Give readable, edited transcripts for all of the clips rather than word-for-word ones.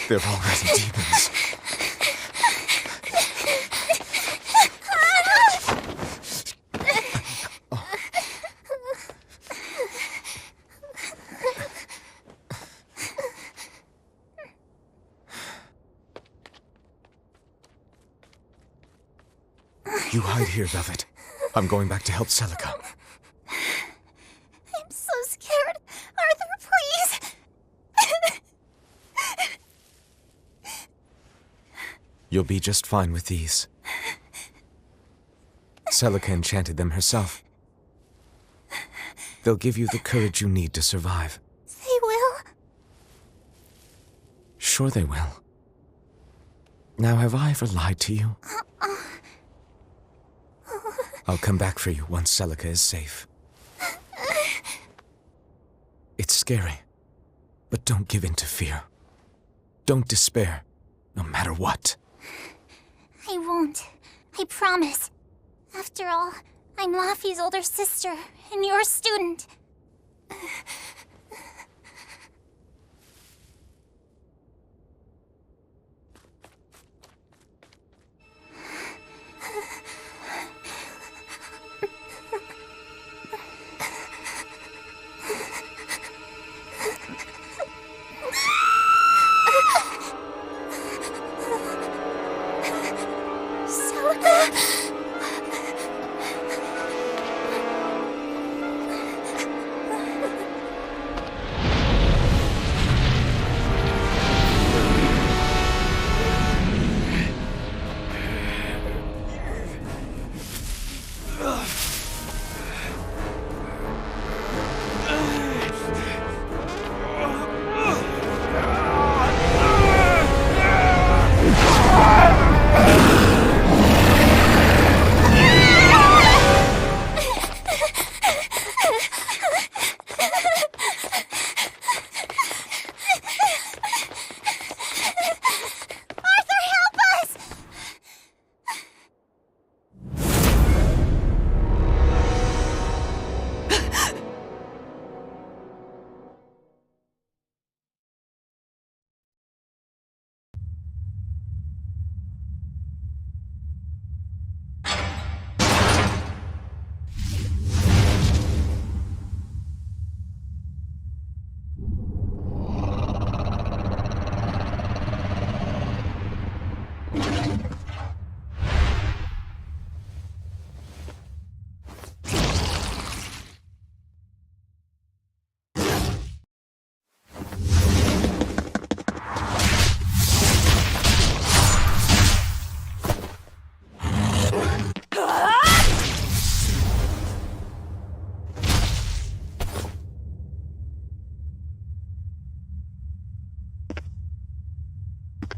They're already demons. You hide here, Velvet. I'm going back to help Celica. I'm so scared. Arthur, please. You'll be just fine with these. Celica enchanted them herself. They'll give you the courage you need to survive. They will? Sure they will. Now, have I ever lied to you? I'll come back for you once Celica is safe. It's scary, but don't give in to fear. Don't despair, no matter what. I won't. I promise. After all, I'm Laffy's older sister, and your student.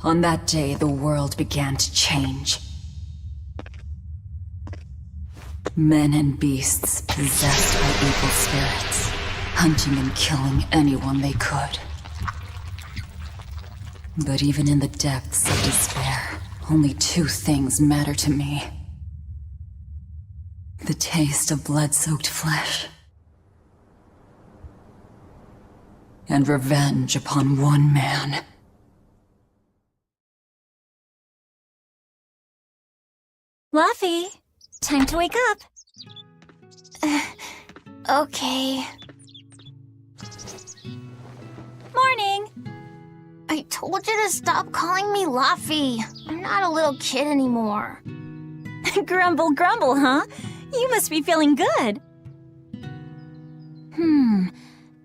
On that day, the world began to change. Men and beasts possessed by evil spirits, hunting and killing anyone they could. But even in the depths of despair, only two things matter to me. The taste of blood-soaked flesh, and revenge upon one man. Luffy, time to wake up. Okay. Morning. I told you to stop calling me Luffy. I'm not a little kid anymore. Grumble, grumble, huh? You must be feeling good.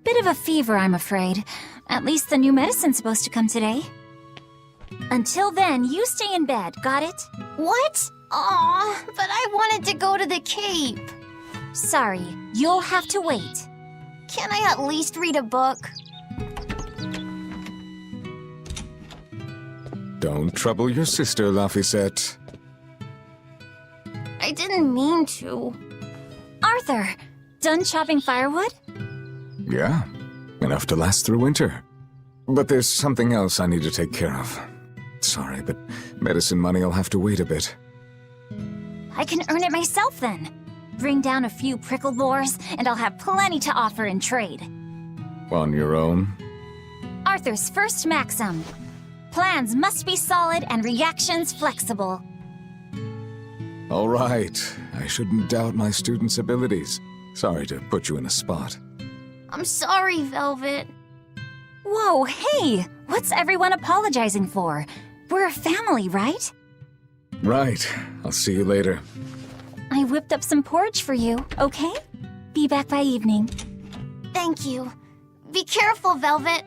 Bit of a fever, I'm afraid. At least the new medicine's supposed to come today. Until then, you stay in bed, got it? What? Aw, but I wanted to go to the Cape. Sorry, you'll have to wait. Can I at least read a book? Don't trouble your sister, Laphicet. I didn't mean to. Arthur, done chopping firewood? Yeah, enough to last through winter. But there's something else I need to take care of. Sorry, but medicine money will have to wait a bit. I can earn it myself then. Bring down a few prickle boars, and I'll have plenty to offer in trade. On your own? Arthur's first maxim. Plans must be solid and reactions flexible. All right. I shouldn't doubt my students' abilities. Sorry to put you in a spot. I'm sorry, Velvet. Whoa, hey! What's everyone apologizing for? We're a family, right? Right. I'll see you later. I whipped up some porridge for you, okay? Be back by evening. Thank you. Be careful, Velvet.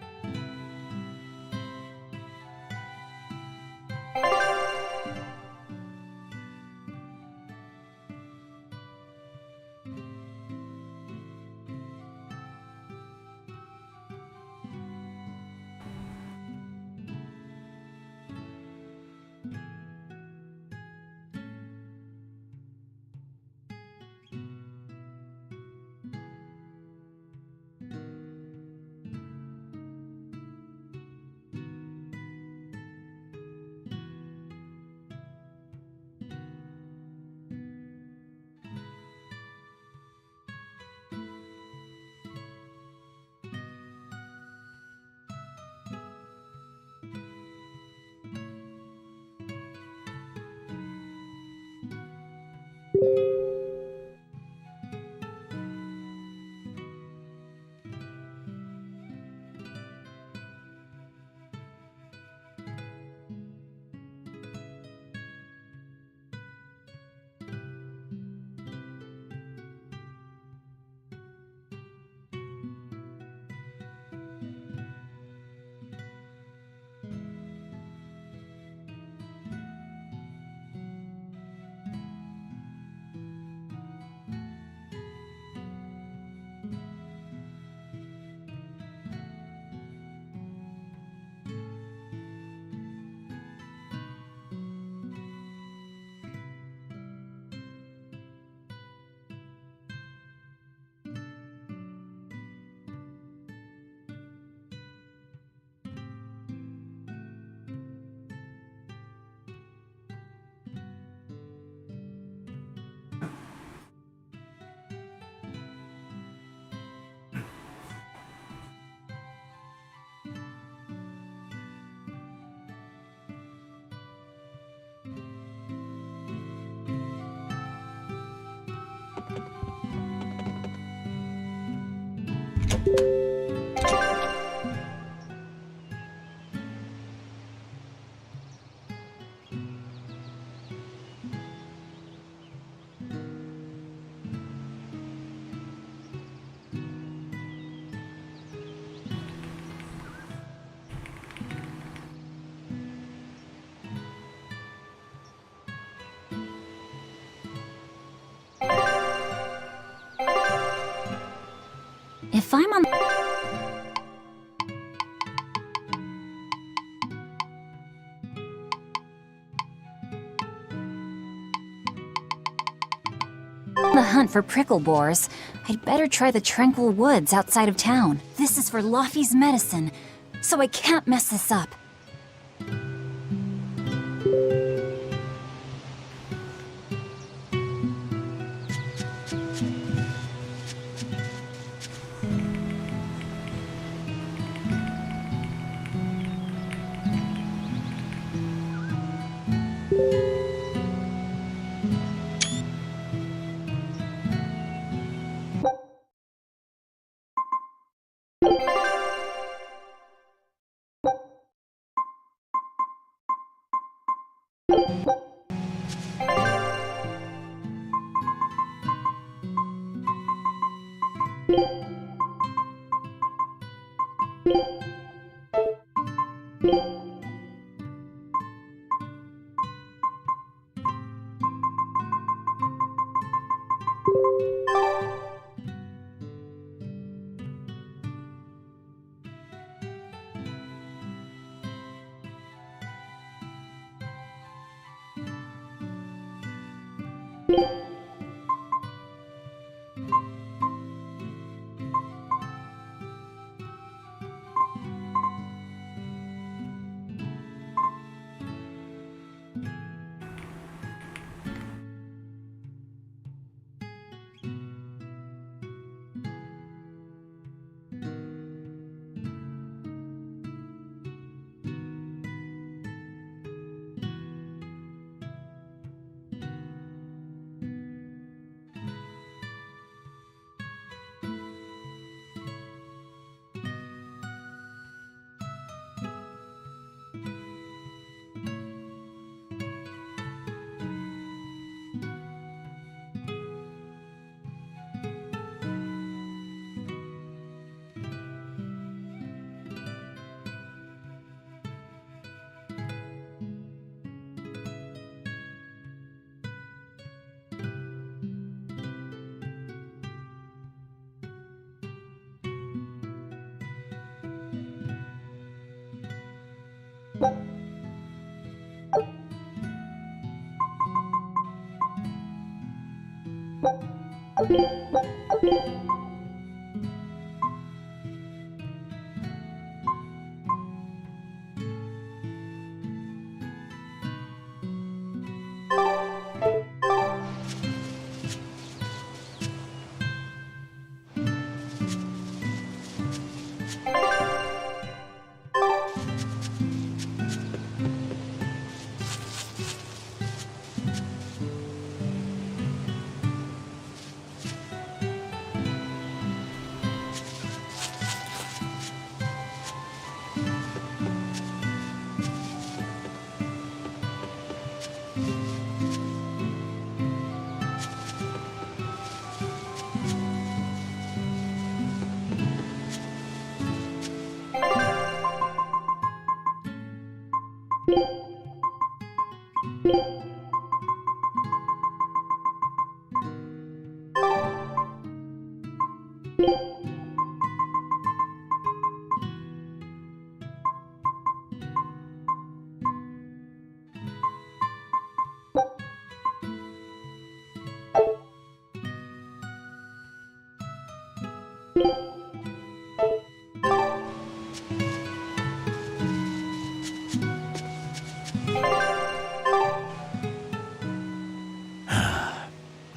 If I'm on... The hunt for prickle boars. I'd better try the tranquil woods outside of town. This is for Laufey's medicine, so I can't mess this up.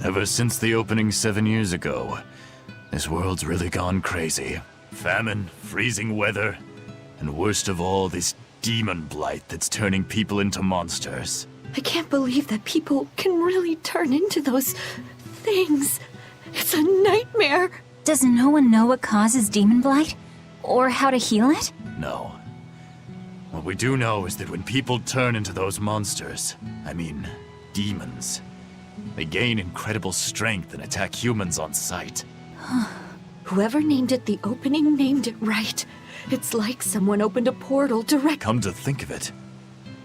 Ever since the opening 7 years ago, this world's really gone crazy. Famine, freezing weather, and worst of all, this demon blight that's turning people into monsters. I can't believe that people can really turn into those things. It's a nightmare. Does no one know what causes demon blight? Or how to heal it? No. What we do know is that when people turn into those monsters, I mean, demons, they gain incredible strength and attack humans on sight. Whoever named it the opening named it right. It's like someone opened a portal direct. Come to think of it,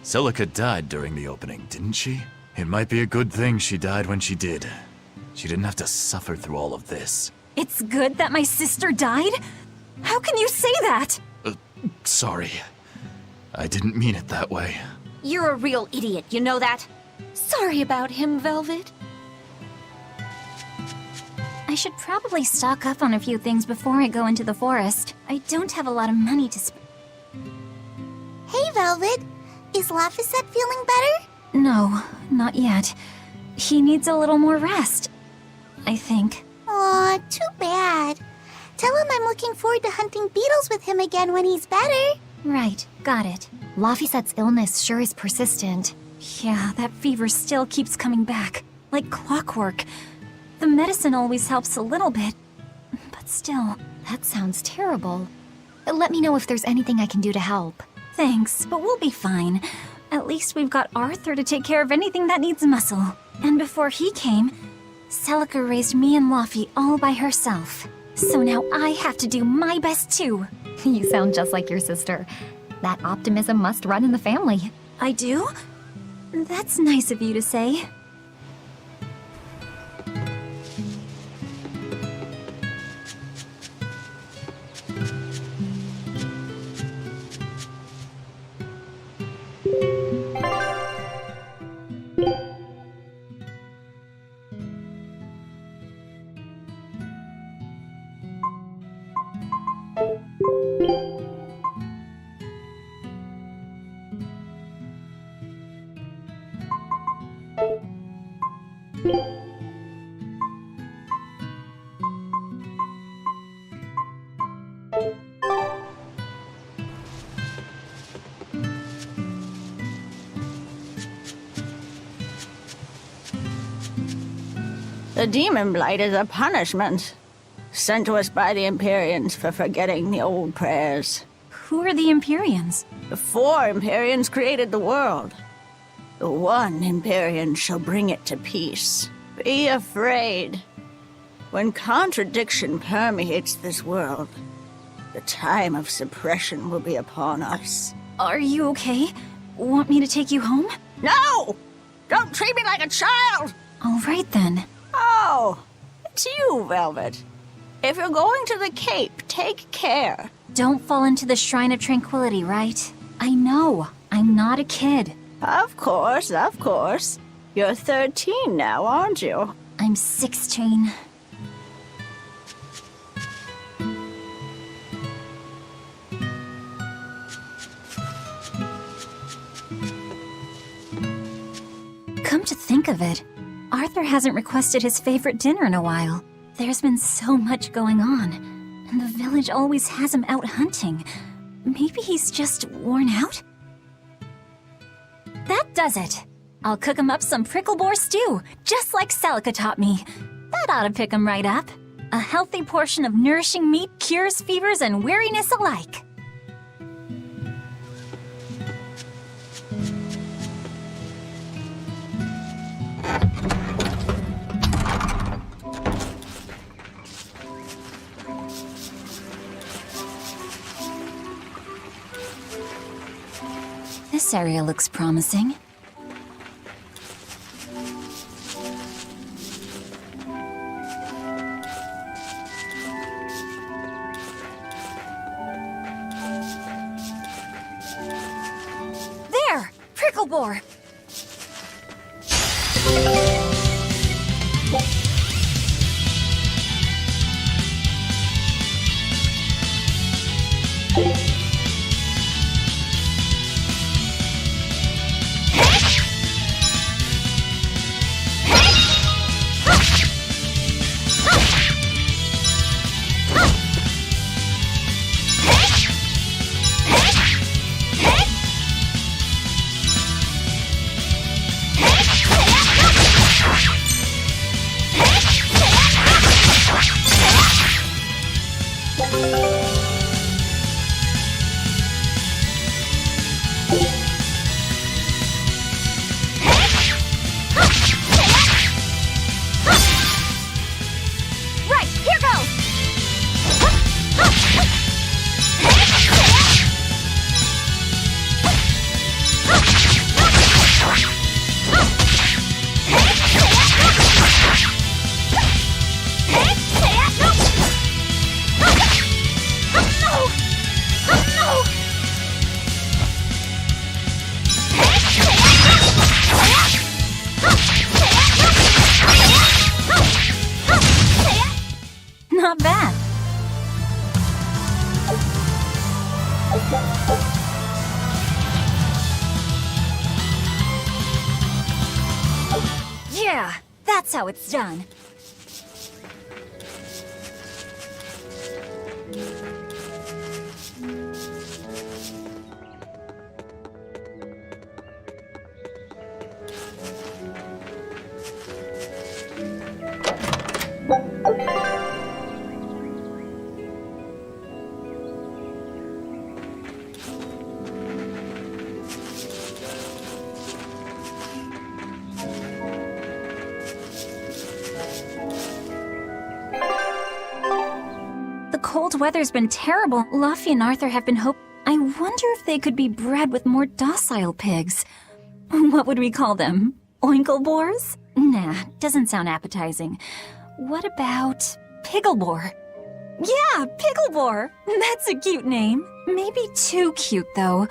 Celica died during the opening, didn't she? It might be a good thing she died when she did. She didn't have to suffer through all of this. It's good that my sister died? How can you say that? Sorry. I didn't mean it that way. You're a real idiot, you know that? Sorry about him, Velvet. I should probably stock up on a few things before I go into the forest. I don't have a lot of money to spend. Hey, Velvet. Is Laphicet feeling better? No, not yet. He needs a little more rest, I think. Aw, too bad. Tell him I'm looking forward to hunting beetles with him again when he's better. Right, got it. Laphicet's illness sure is persistent. Yeah, that fever still keeps coming back, like clockwork. The medicine always helps a little bit, but still. That sounds terrible. Let me know if there's anything I can do to help. Thanks, but we'll be fine. At least we've got Arthur to take care of anything that needs muscle. And before he came, Celica raised me and Laffy all by herself. So now I have to do my best too. You sound just like your sister. That optimism must run in the family. I do? That's nice of you to say. The demon blight is a punishment sent to us by the Empyreans for forgetting the old prayers. Who are the Empyreans? The 4 Empyreans created the world. The 1 Empyrean shall bring it to peace. Be afraid. When contradiction permeates this world, the time of suppression will be upon us. Are you okay? Want me to take you home? No! Don't treat me like a child! All right then. Oh, it's you, Velvet. If you're going to the Cape, take care. Don't fall into the Shrine of Tranquility, right? I know. I'm not a kid. Of course, of course. You're 13 now, aren't you? I'm 16. Come to think of it, Arthur hasn't requested his favorite dinner in a while. There's been so much going on, and the village always has him out hunting. Maybe he's just worn out? That does it! I'll cook him up some prickle boar stew, just like Celica taught me. That ought to pick him right up. A healthy portion of nourishing meat cures fevers and weariness alike. This area looks promising. There! Prickle boar! Yeah, that's how it's done. The cold weather's been terrible. Luffy and Arthur have been I wonder if they could be bred with more docile pigs. What would we call them? Oinkleboars? Nah, doesn't sound appetizing. What about Picklebore? Yeah, Picklebore! That's a cute name. Maybe too cute, though.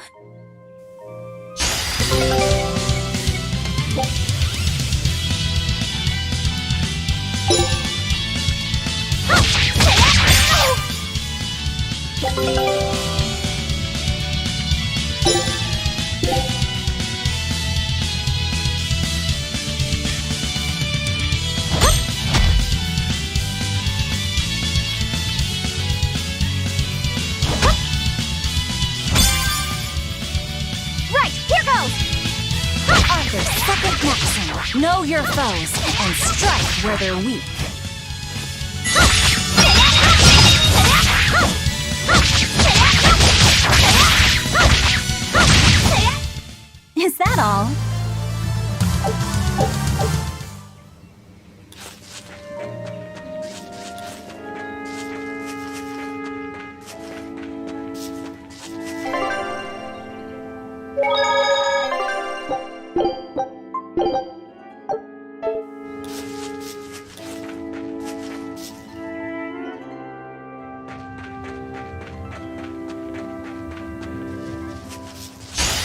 Right, here goes! Arthur's second maxim. Know your foes and strike where they're weak. Is that all?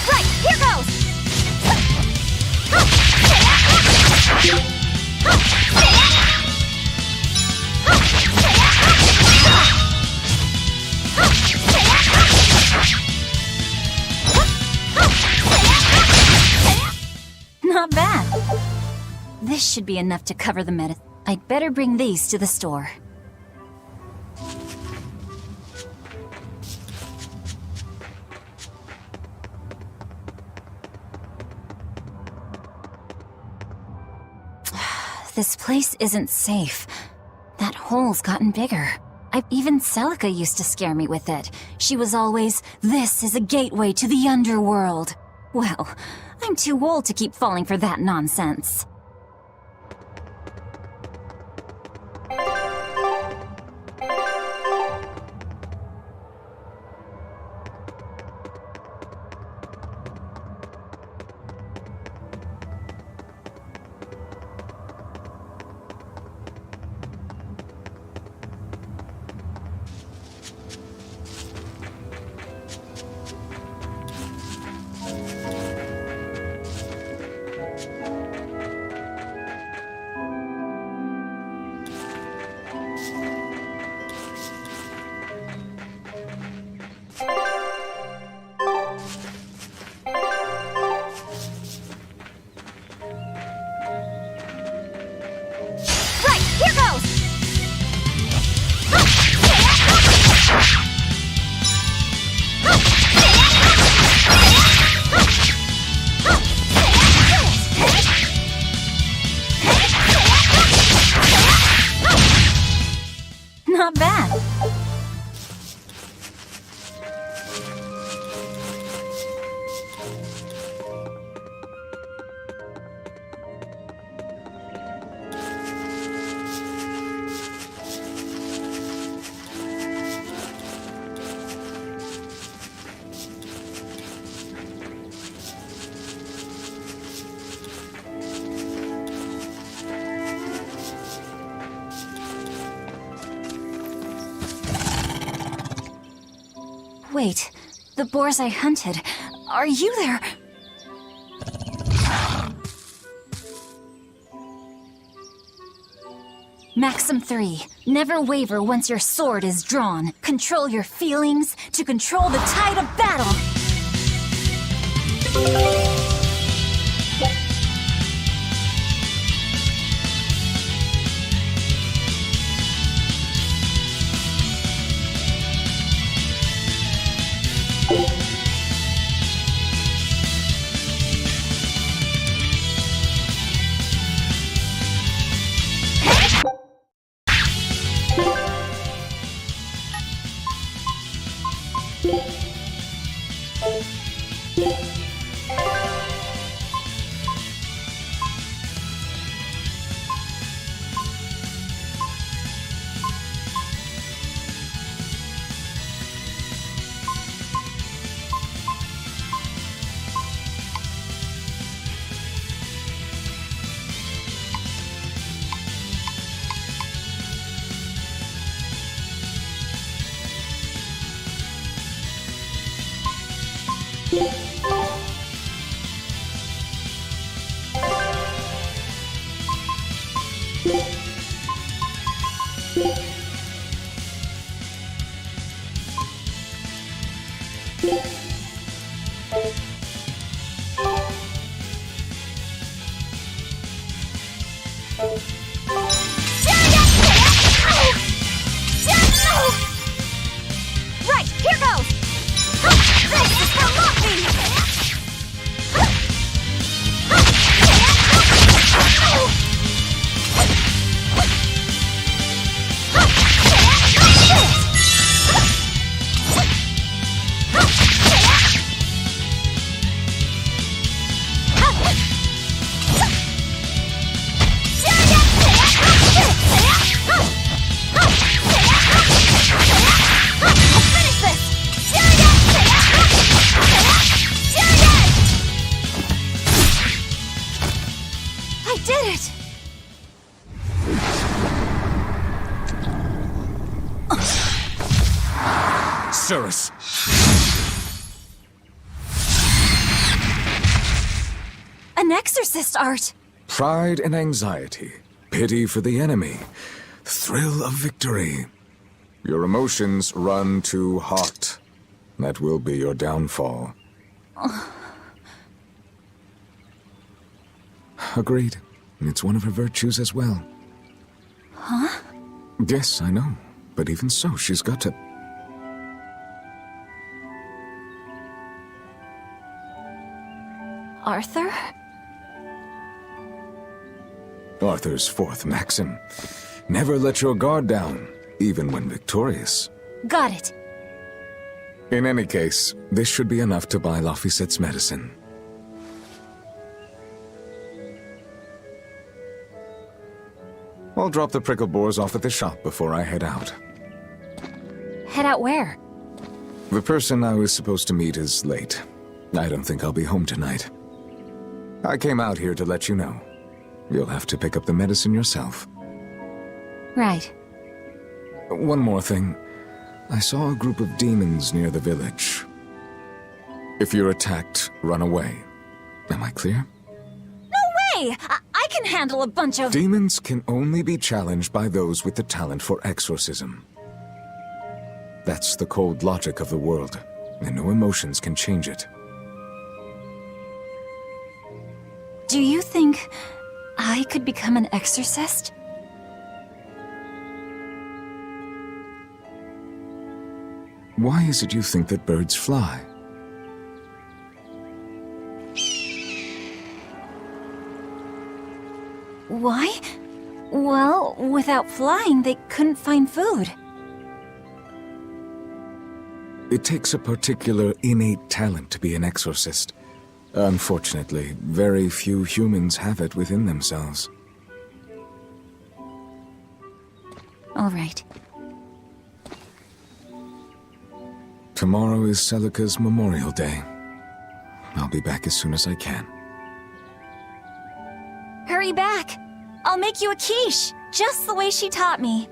Right, here goes! Not bad. This should be enough to cover the medicine. I'd better bring these to the store. This place isn't safe. That hole's gotten bigger. Even Celica used to scare me with it. She was always, "This is a gateway to the underworld." Well, I'm too old to keep falling for that nonsense. Right, here goes! Not bad. Wait, the boars I hunted. Are you there? Maxim 3. Never waver once your sword is drawn. Control your feelings to control the tide of battle. Right, here goes! This is for Luffy! Cirrus! An exorcist art! Pride and anxiety, pity for the enemy, thrill of victory. Your emotions run too hot. That will be your downfall. Agreed. It's one of her virtues as well. Huh? Yes, I know. But even so, she's got to... Arthur? Arthur's fourth maxim. Never let your guard down, even when victorious. Got it. In any case, this should be enough to buy Lafisette's medicine. I'll drop the prickle boars off at the shop before I head out. Head out where? The person I was supposed to meet is late. I don't think I'll be home tonight. I came out here to let you know. You'll have to pick up the medicine yourself. Right. One more thing. I saw a group of demons near the village. If you're attacked, run away. Am I clear? No way! I can handle a bunch of... Demons can only be challenged by those with the talent for exorcism. That's the cold logic of the world, and no emotions can change it. Do you think I could become an exorcist? Why is it you think that birds fly? Why? Well, without flying, they couldn't find food. It takes a particular innate talent to be an exorcist. Unfortunately, very few humans have it within themselves. All right. Tomorrow is Celica's Memorial Day. I'll be back as soon as I can. Hurry back! I'll make you a quiche, just the way she taught me.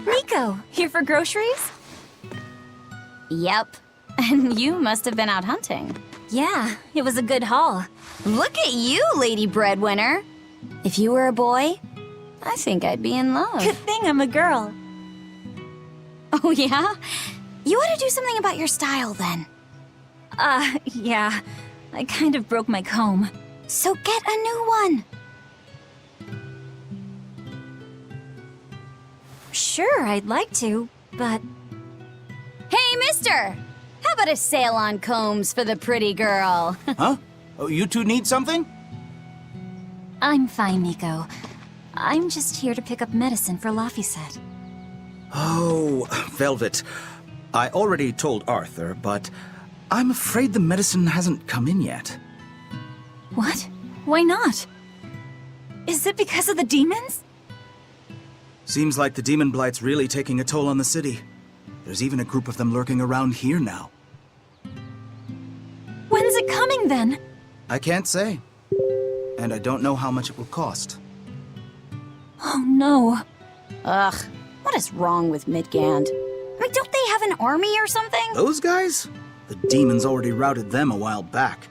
Nico, here for groceries? Yep. And you must have been out hunting. Yeah, it was a good haul. Look at you, Lady Breadwinner. If you were a boy, I think I'd be in love. Good thing I'm a girl. Oh, yeah? You ought to do something about your style, then. Yeah. I kind of broke my comb. So get a new one. Sure, I'd like to, but... Hey, mister! How about a sale on combs for the pretty girl? Huh? Oh, you two need something? I'm fine, Nico. I'm just here to pick up medicine for Lafiset. Oh, Velvet. I already told Arthur, but I'm afraid the medicine hasn't come in yet. What? Why not? Is it because of the demons? Seems like the demon blight's really taking a toll on the city. There's even a group of them lurking around here now. When's it coming then? I can't say. And I don't know how much it will cost. Oh no. Ugh, what is wrong with Midgand? I mean, don't they have an army or something? Those guys? The demons already routed them a while back.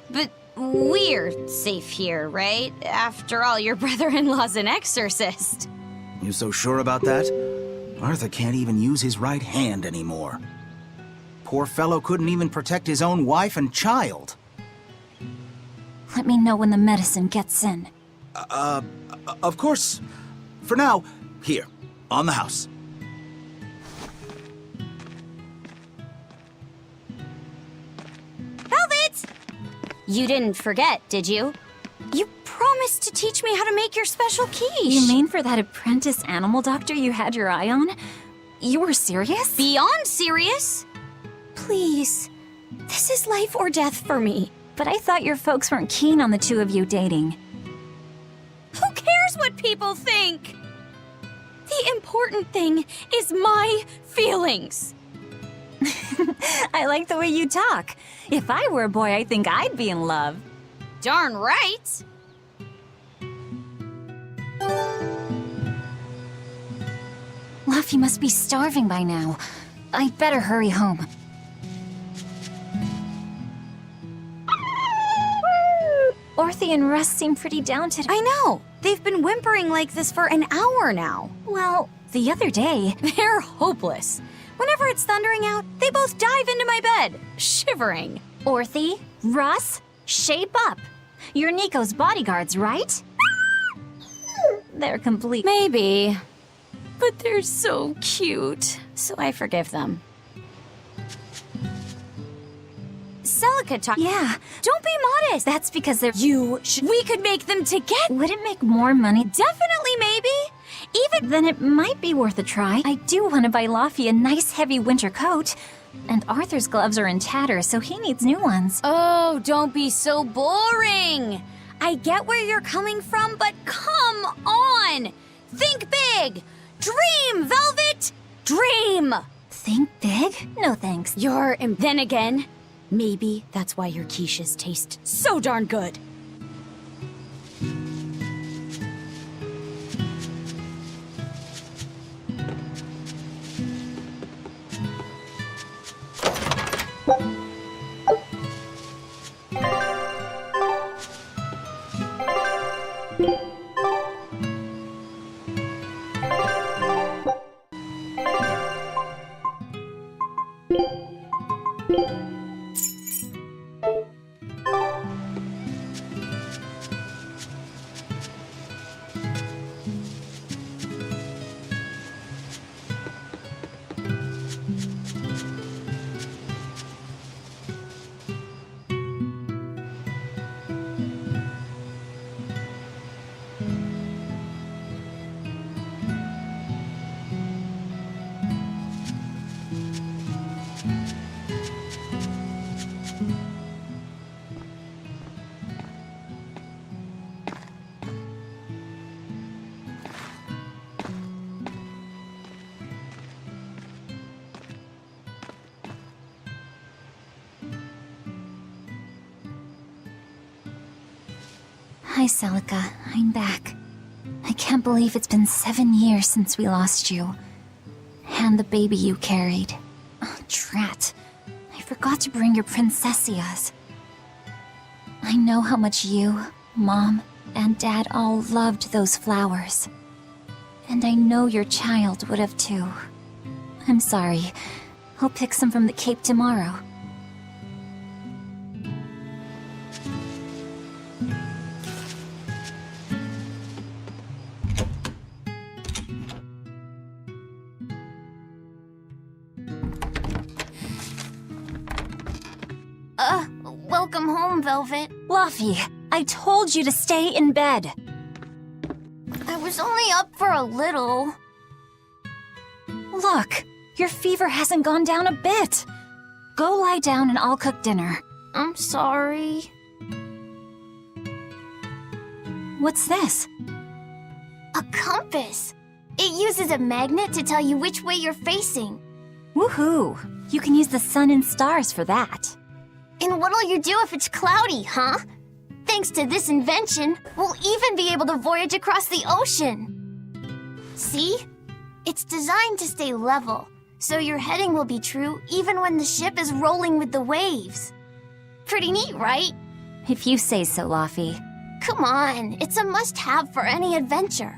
But we're safe here, right? After all, your brother-in-law's an exorcist. You so sure about that? Arthur can't even use his right hand anymore. Poor fellow couldn't even protect his own wife and child. Let me know when the medicine gets in. Of course. For now, here, on the house. Velvet! You didn't forget, did you? You promised to teach me how to make your special quiche. You mean for that apprentice animal doctor you had your eye on? You were serious? Beyond serious? Please. This is life or death for me. But I thought your folks weren't keen on the two of you dating. Who cares what people think? The important thing is my feelings. I like the way you talk. If I were a boy, I think I'd be in love. Darn right. Luffy must be starving by now. I'd better hurry home. Orthy and Russ seem pretty down today. I know. They've been whimpering like this for an hour now. Well, the other day... They're hopeless. Whenever it's thundering out, they both dive into my bed, shivering. Orthy, Russ, shape up. You're Nico's bodyguards, right? They're complete. Maybe. But they're so cute, so I forgive them. Celica talk. Yeah. Don't be modest. That's because they're... We could make them together. Would it make more money? Definitely, maybe. Even... Then it might be worth a try. I do want to buy Luffy a nice heavy winter coat. And Arthur's gloves are in tatters, so he needs new ones. Oh, don't be so boring. I get where you're coming from, but come on. Think big. Dream, Velvet. Dream. Think big? No thanks. Then again, maybe that's why your quiches taste so darn good. Hi, Celica. I'm back. I can't believe it's been 7 years since we lost you. And the baby you carried. Oh, drat. I forgot to bring your princessias. I know how much you, Mom, and Dad all loved those flowers. And I know your child would have too. I'm sorry. I'll pick some from the Cape tomorrow. Welcome home, Velvet. Luffy, I told you to stay in bed. I was only up for a little. Look, your fever hasn't gone down a bit. Go lie down and I'll cook dinner. I'm sorry. What's this? A compass. It uses a magnet to tell you which way you're facing. Woohoo! You can use the sun and stars for that. And what'll you do if it's cloudy, huh? Thanks to this invention, we'll even be able to voyage across the ocean. See? It's designed to stay level, so your heading will be true even when the ship is rolling with the waves. Pretty neat, right? If you say so, Laffy. Come on, it's a must-have for any adventure.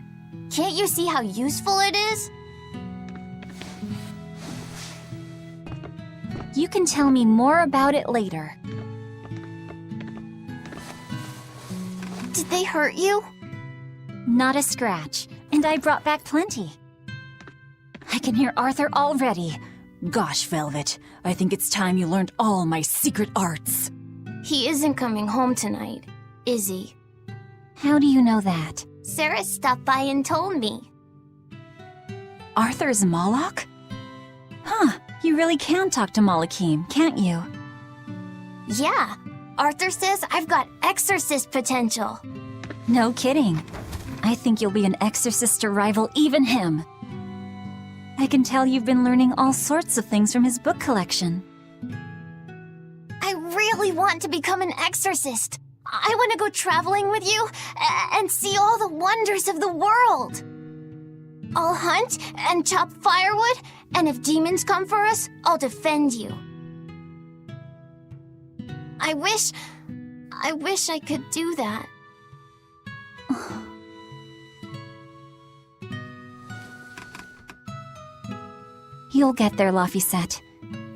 Can't you see how useful it is? You can tell me more about it later. Did they hurt you? Not a scratch, and I brought back plenty. I can hear Arthur already. Gosh, Velvet, I think it's time you learned all my secret arts. He isn't coming home tonight, is he? How do you know that? Sarah stopped by and told me. Arthur's Moloch? Huh, you really can talk to Malakim, can't you? Yeah, Arthur says I've got exorcist potential. No kidding. I think you'll be an exorcist to rival even him. I can tell you've been learning all sorts of things from his book collection. I really want to become an exorcist. I want to go traveling with you and see all the wonders of the world. I'll hunt and chop firewood, and if demons come for us, I'll defend you. I wish I could do that. You'll get there, Laphicet.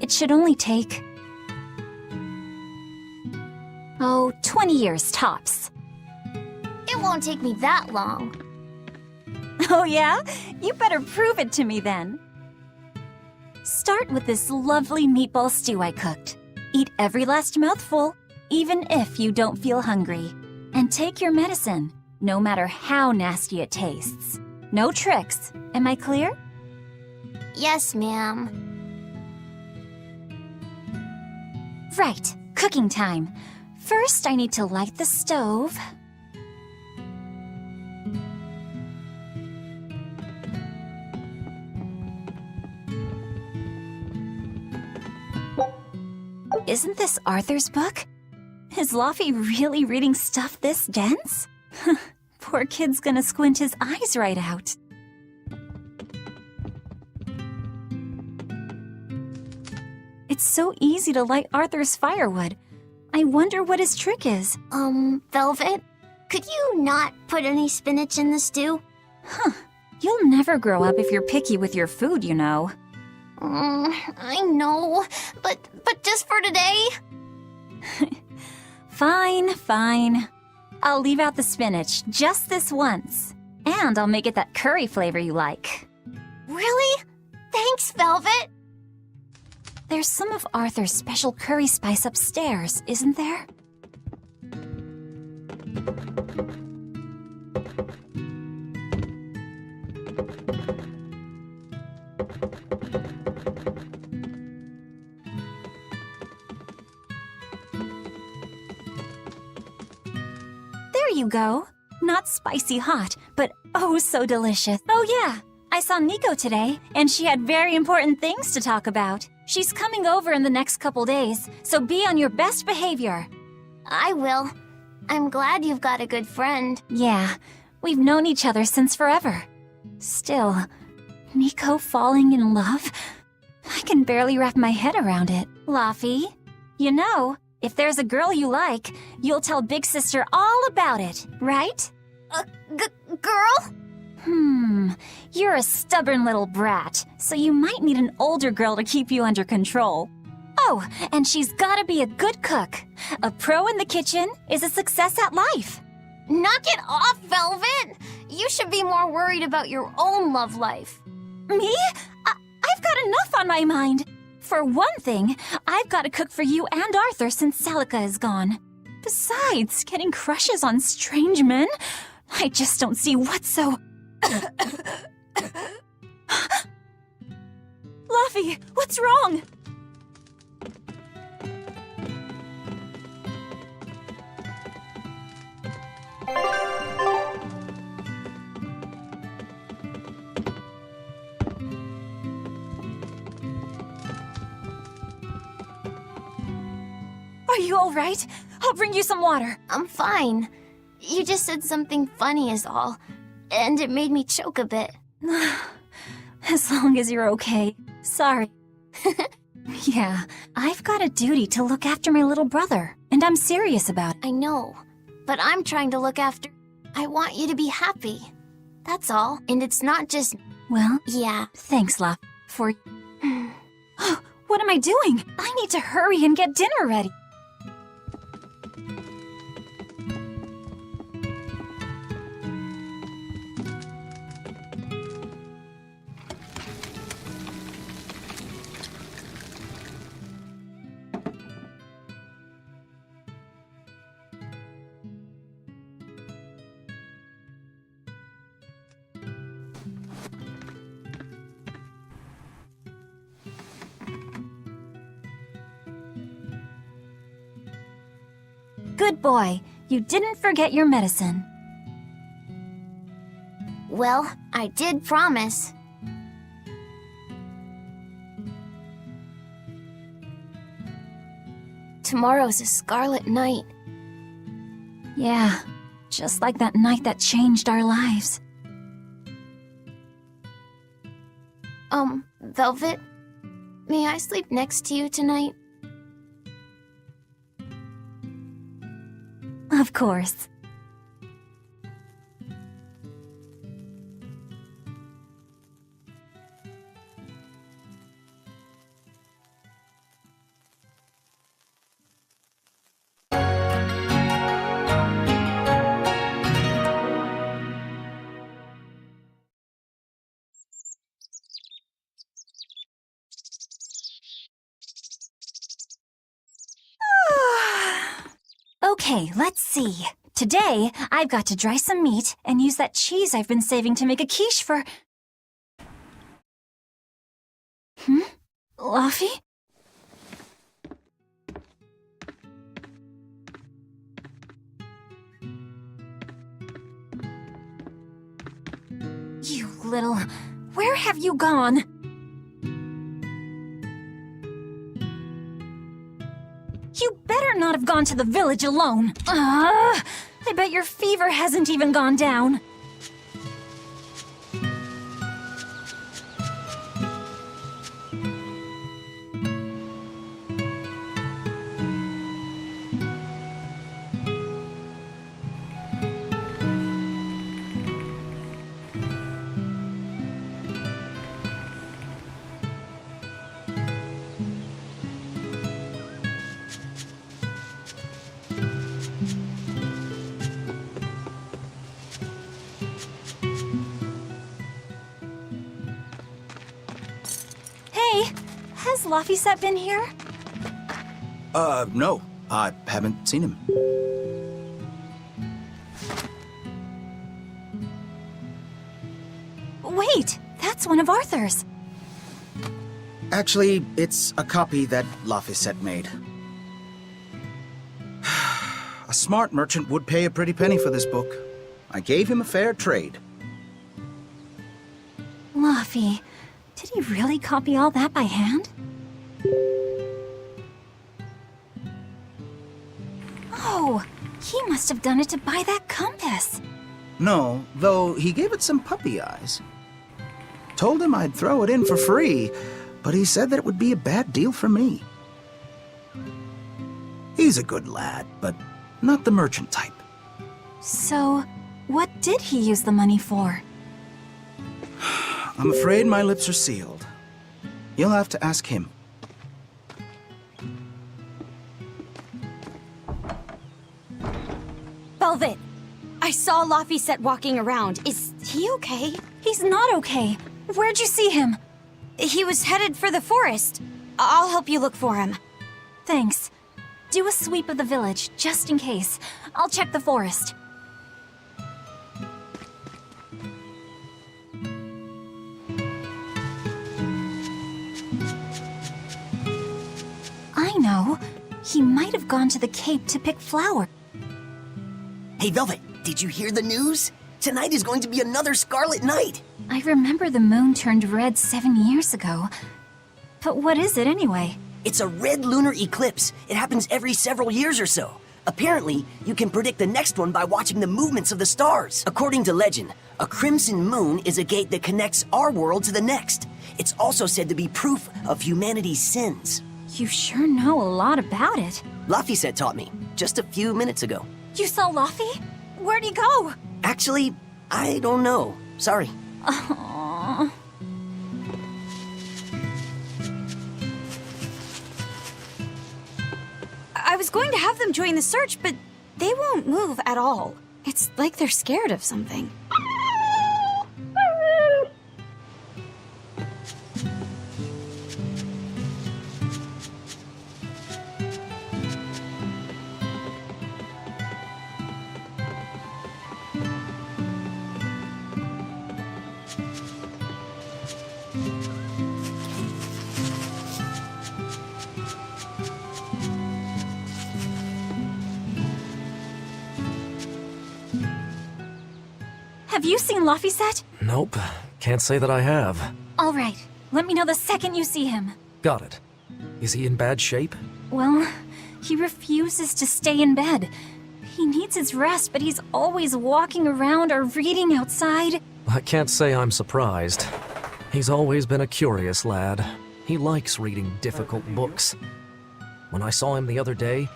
It should only take... 20 years tops. It won't take me that long. Oh yeah? You better prove it to me then. Start with this lovely meatball stew I cooked. Eat every last mouthful, even if you don't feel hungry. And take your medicine, no matter how nasty it tastes. No tricks. Am I clear? Yes, ma'am. Right, cooking time. First, I need to light the stove. Isn't this Arthur's book? Is Laffy really reading stuff this dense? Poor kid's gonna squint his eyes right out. It's so easy to light Arthur's firewood. I wonder what his trick is. Velvet, could you not put any spinach in the stew? You'll never grow up if you're picky with your food, you know. I know, but just for today? Fine. I'll leave out the spinach just this once. And I'll make it that curry flavor you like. Really? Thanks, Velvet. There's some of Arthur's special curry spice upstairs, isn't there? There you go. Not spicy hot, but oh so delicious. Oh yeah, I saw Nico today, and she had very important things to talk about. She's coming over in the next couple days, so be on your best behavior. I will. I'm glad you've got a good friend. Yeah, we've known each other since forever. Still, Nico falling in love? I can barely wrap my head around it. Laffy, you know, if there's a girl you like, you'll tell Big Sister all about it, right? Girl? You're a stubborn little brat, so you might need an older girl to keep you under control. Oh, and she's gotta be a good cook. A pro in the kitchen is a success at life. Knock it off, Velvet! You should be more worried about your own love life. Me? I've got enough on my mind. For one thing, I've got to cook for you and Arthur since Salika is gone. Besides, getting crushes on strange men? I just don't see what's so... Laffy, what's wrong? Are you all right? I'll bring you some water. I'm fine. You just said something funny is all, and it made me choke a bit. As long as you're okay. Sorry. Yeah, I've got a duty to look after my little brother, and I'm serious about it. I know, but I'm trying to look after... I want you to be happy. That's all. And it's not just... Well, Yeah. thanks, Love, for... What am I doing? I need to hurry and get dinner ready. Good boy. You didn't forget your medicine. Well, I did promise. Tomorrow's a scarlet night. Yeah, just like that night that changed our lives. Velvet, may I sleep next to you tonight? Of course. Okay, let's see. Today, I've got to dry some meat and use that cheese I've been saving to make a quiche for... Luffy? You little... Where have you gone? You better not have gone to the village alone. I bet your fever hasn't even gone down. Hey, has Laphicet been here? No. I haven't seen him. Wait, that's one of Arthur's. Actually, it's a copy that Laphicet made. A smart merchant would pay a pretty penny for this book. I gave him a fair trade. Laffy, did he really copy all that by hand? Oh, he must have done it to buy that compass. No, though he gave it some puppy eyes. Told him I'd throw it in for free, but he said that it would be a bad deal for me. He's a good lad, but not the merchant type. So, what did he use the money for? I'm afraid my lips are sealed. You'll have to ask him. Velvet, I saw Laphicet walking around. Is he okay? He's not okay. Where'd you see him? He was headed for the forest. I'll help you look for him. Thanks. Do a sweep of the village, just in case. I'll check the forest. I know. He might have gone to the Cape to pick flowers. Hey, Velvet, did you hear the news? Tonight is going to be another Scarlet Night. I remember the moon turned red 7 years ago. But what is it anyway? It's a red lunar eclipse. It happens every several years or so. Apparently, you can predict the next one by watching the movements of the stars. According to legend, a crimson moon is a gate that connects our world to the next. It's also said to be proof of humanity's sins. You sure know a lot about it. Laphicet taught me, just a few minutes ago. You saw Laffy? Where'd he go? Actually, I don't know. Sorry. Aww. I was going to have them join the search, but they won't move at all. It's like they're scared of something. Have you seen Laphicet? Nope. Can't say that I have. All right. Let me know the second you see him. Got it. Is he in bad shape? Well, he refuses to stay in bed. He needs his rest, but he's always walking around or reading outside. I can't say I'm surprised. He's always been a curious lad. He likes reading difficult books. When I saw him the other day,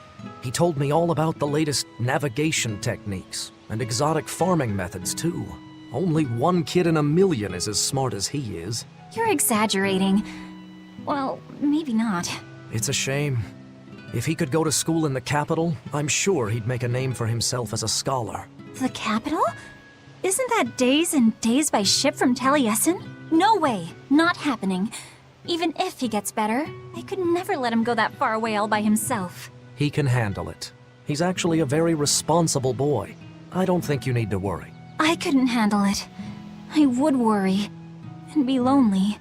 he told me all about the latest navigation techniques and exotic farming methods, too. Only one kid in a million is as smart as he is. You're exaggerating. Well, maybe not. It's a shame. If he could go to school in the capital, I'm sure he'd make a name for himself as a scholar. The capital? Isn't that days and days by ship from Taliesin? No way. Not happening. Even if he gets better, I could never let him go that far away all by himself. He can handle it. He's actually a very responsible boy. I don't think you need to worry. I couldn't handle it. I would worry. And be lonely.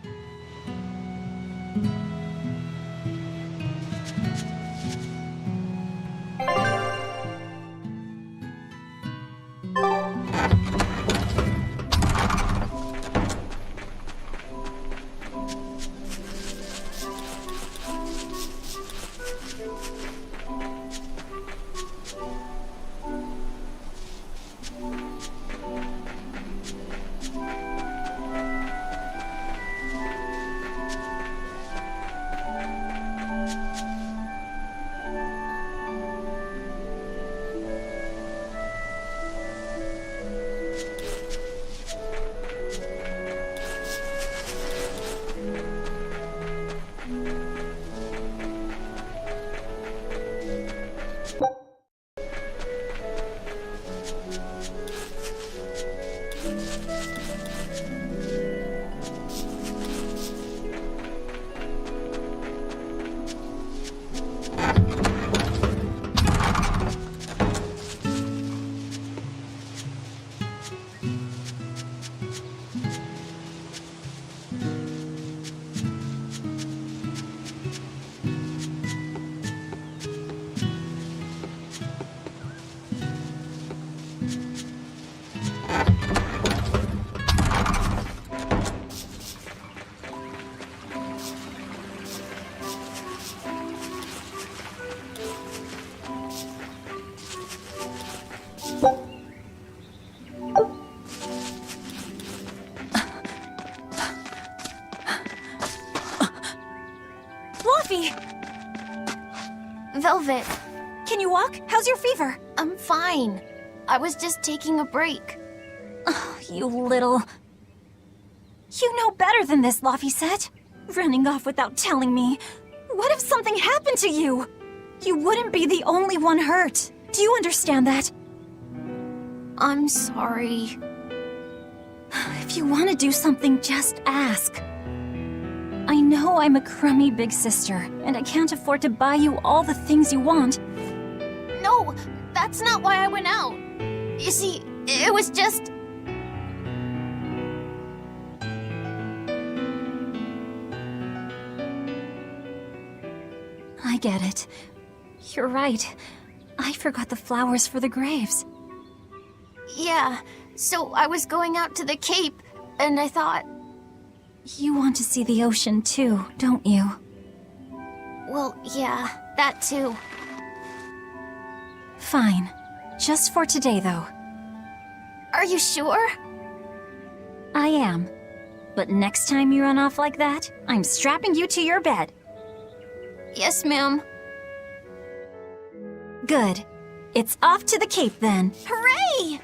Velvet, Can you walk? How's your fever? I'm fine. I was just taking a break. Oh, you little... You know better than this, Laphicet. Running off without telling me. What if something happened to you? You wouldn't be the only one hurt. Do you understand that? I'm sorry. If you want to do something, just ask. I know I'm a crummy big sister, and I can't afford to buy you all the things you want. No, that's not why I went out. You see, it was just... I get it. You're right. I forgot the flowers for the graves. Yeah, so I was going out to the Cape, and I thought... You want to see the ocean too, don't you? Well, yeah, that too. Fine. Just for today, though. Are you sure? I am. But next time you run off like that, I'm strapping you to your bed. Yes, ma'am. Good. It's off to the Cape then. Hooray!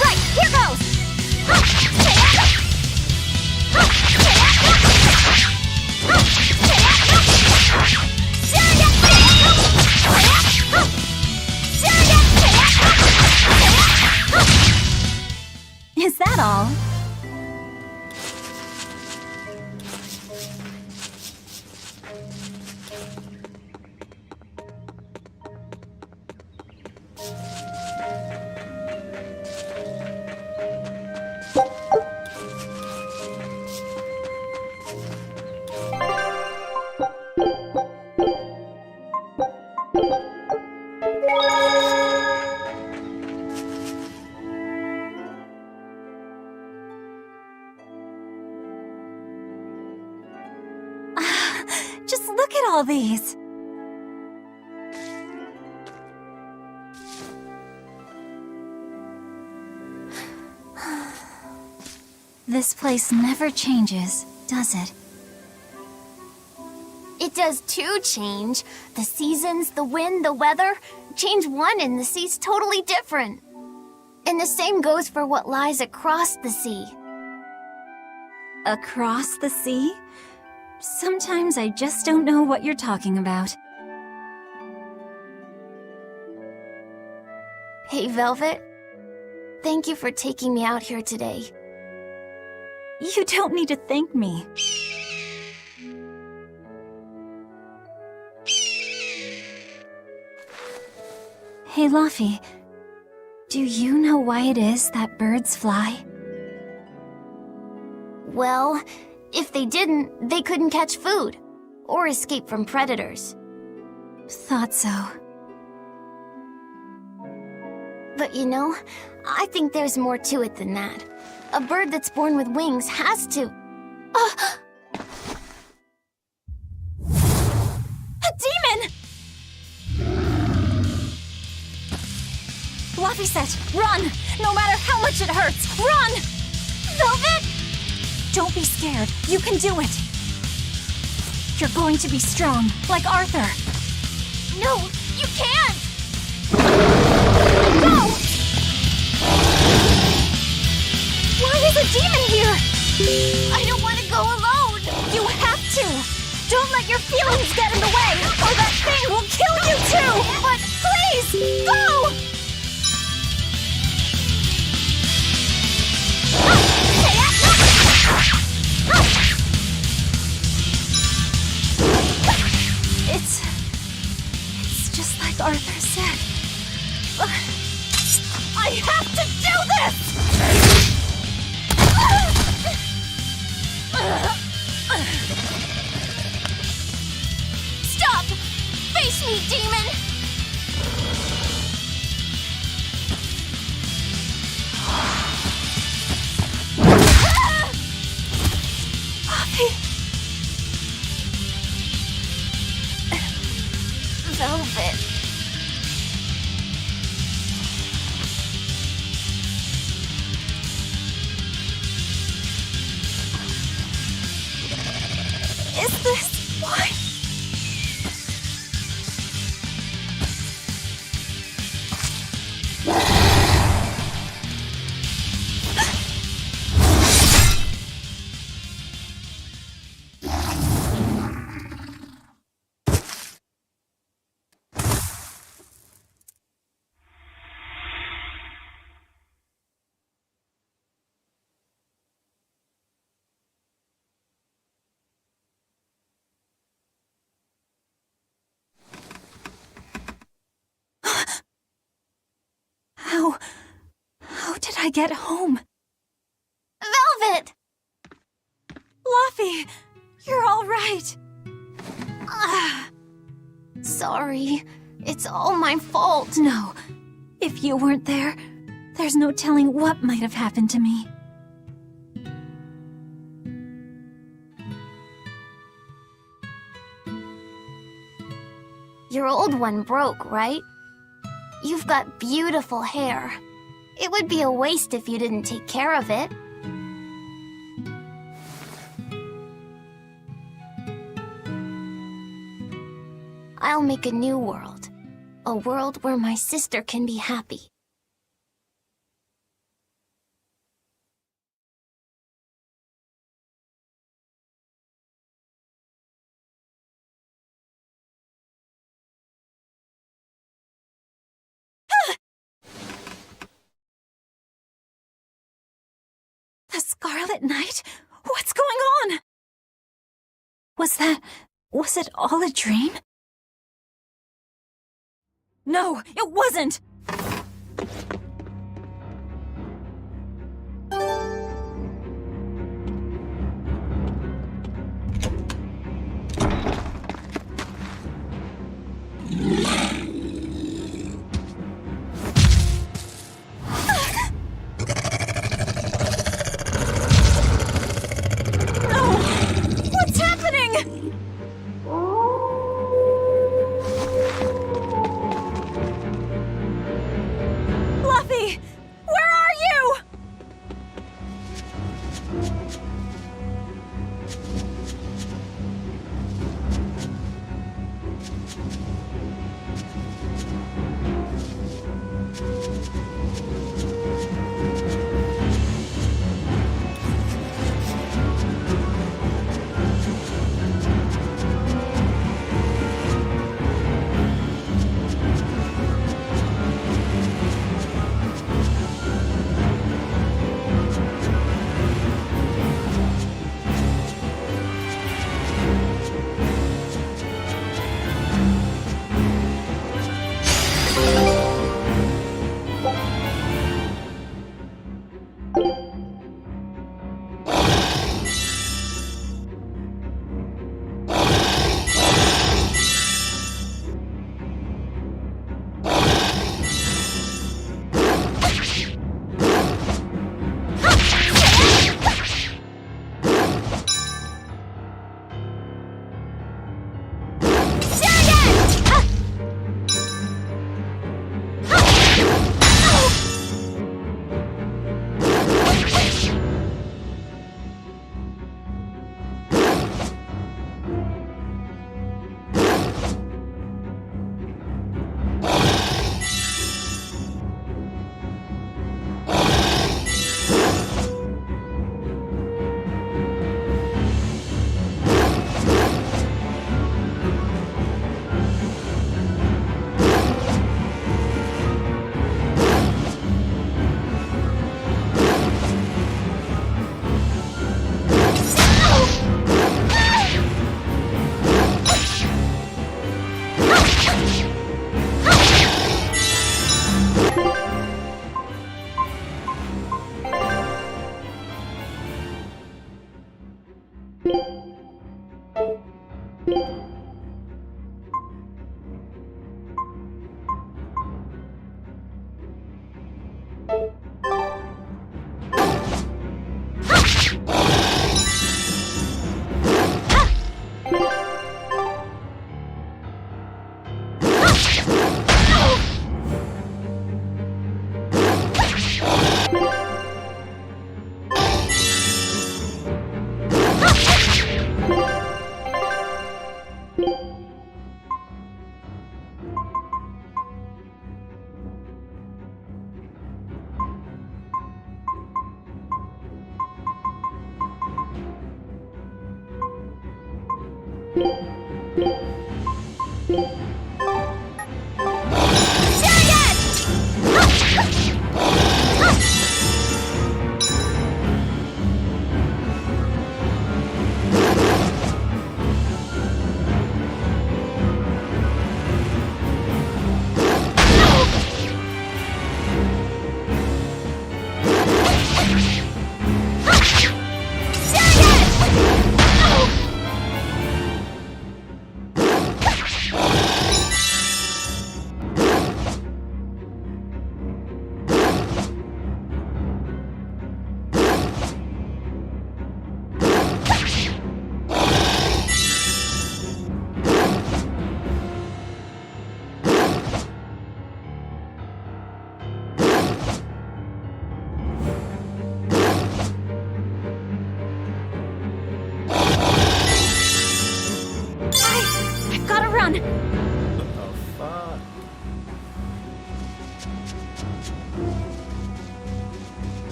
Right, here goes! Is that all? Just look at all these. This place never changes, does it? It does too change. The seasons, the wind, the weather. Change one and the sea's totally different. And the same goes for what lies across the sea. Across the sea? Sometimes I just don't know what you're talking about. Hey, Velvet. Thank you for taking me out here today. You don't need to thank me. Hey, Luffy. Do you know why it is that birds fly? Well, if they didn't, they couldn't catch food or escape from predators. Thought so. But you know, I think there's more to it than that. A bird that's born with wings has to... A demon! Luffy said, run! No matter how much it hurts, run! Velvet! Don't be scared. You can do it. You're going to be strong, like Arthur. No, you can't! Go! Why is a demon here? I don't want to go alone! You have to! Don't let your feelings get in the way, or that thing will kill you too! But please, go! It's just like Arthur said. I have to do this! Stop! Face me, demon! Velvet. I get home? Velvet! Luffy, you're all right. Sorry. It's all my fault. No, if you weren't there, there's no telling what might have happened to me. Your old one broke, right? You've got beautiful hair. It would be a waste if you didn't take care of it. I'll make a new world. A world where my sister can be happy. The Scarlet Knight? What's going on? Was it all a dream? No, it wasn't! What's happening? Luffy! Where are you?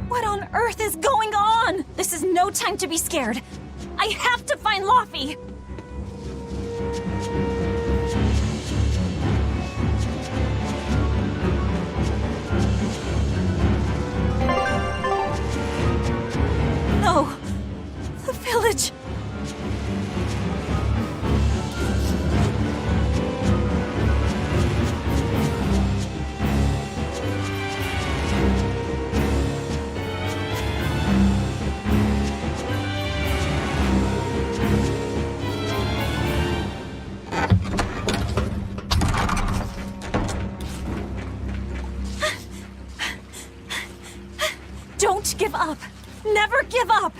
What on earth is going on? This is no time to be scared. I have to find Luffy! No! The village! Don't give up! Never give up!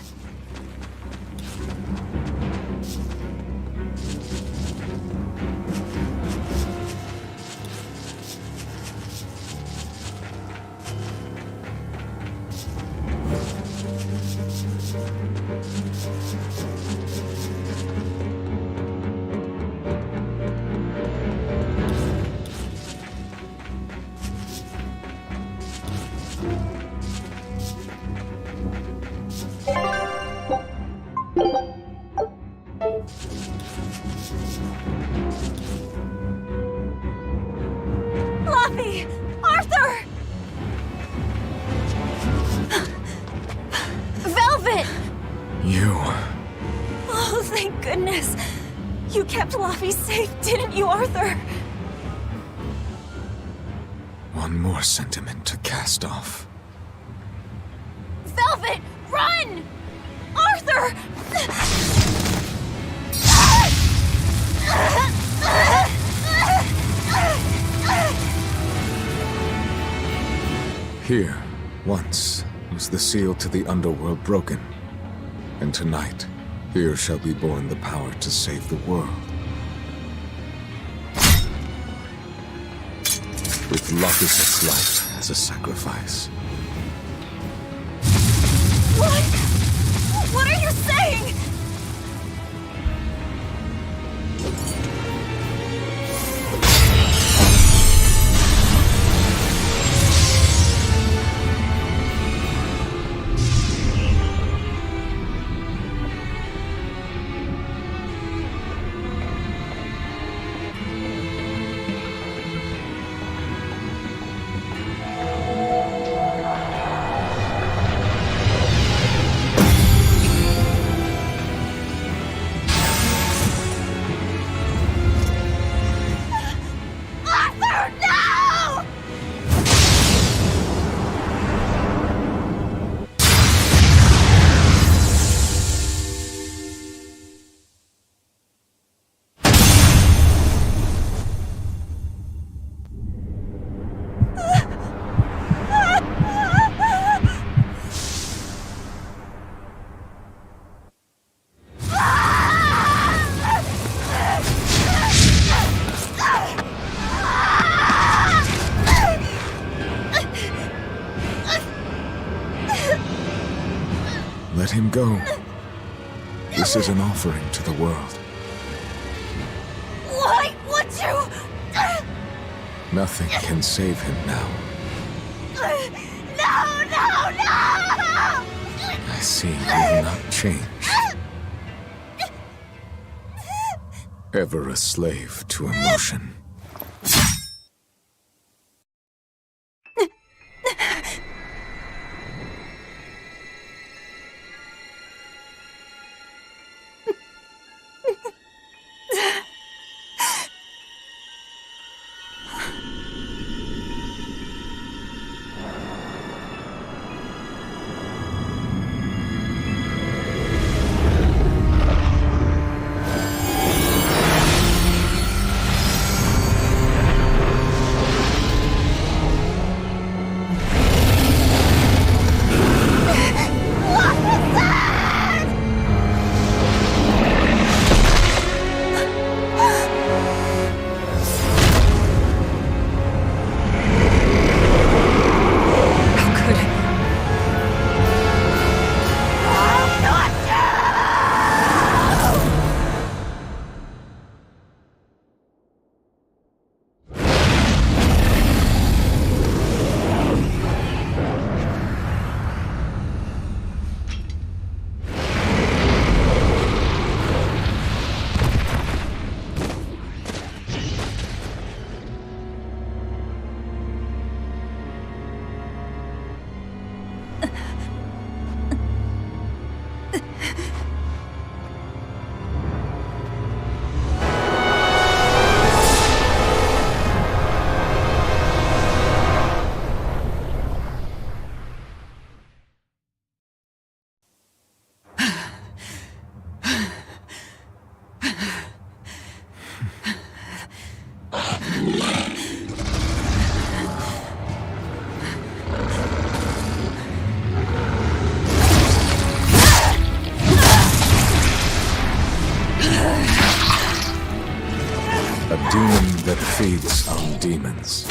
Luffy! Arthur! Velvet! You. Oh, thank goodness. You kept Luffy safe, didn't you, Arthur? One more sentiment to cast off. Velvet, run! Arthur! Here, once, was the seal to the underworld broken. And tonight, here shall be born the power to save the world. With Locus's life as a sacrifice. What? What are you saying? Let him go. This is an offering to the world. Why would you? Nothing can save him now. No, no, no! I see you will not change. Ever a slave to emotion. own demons.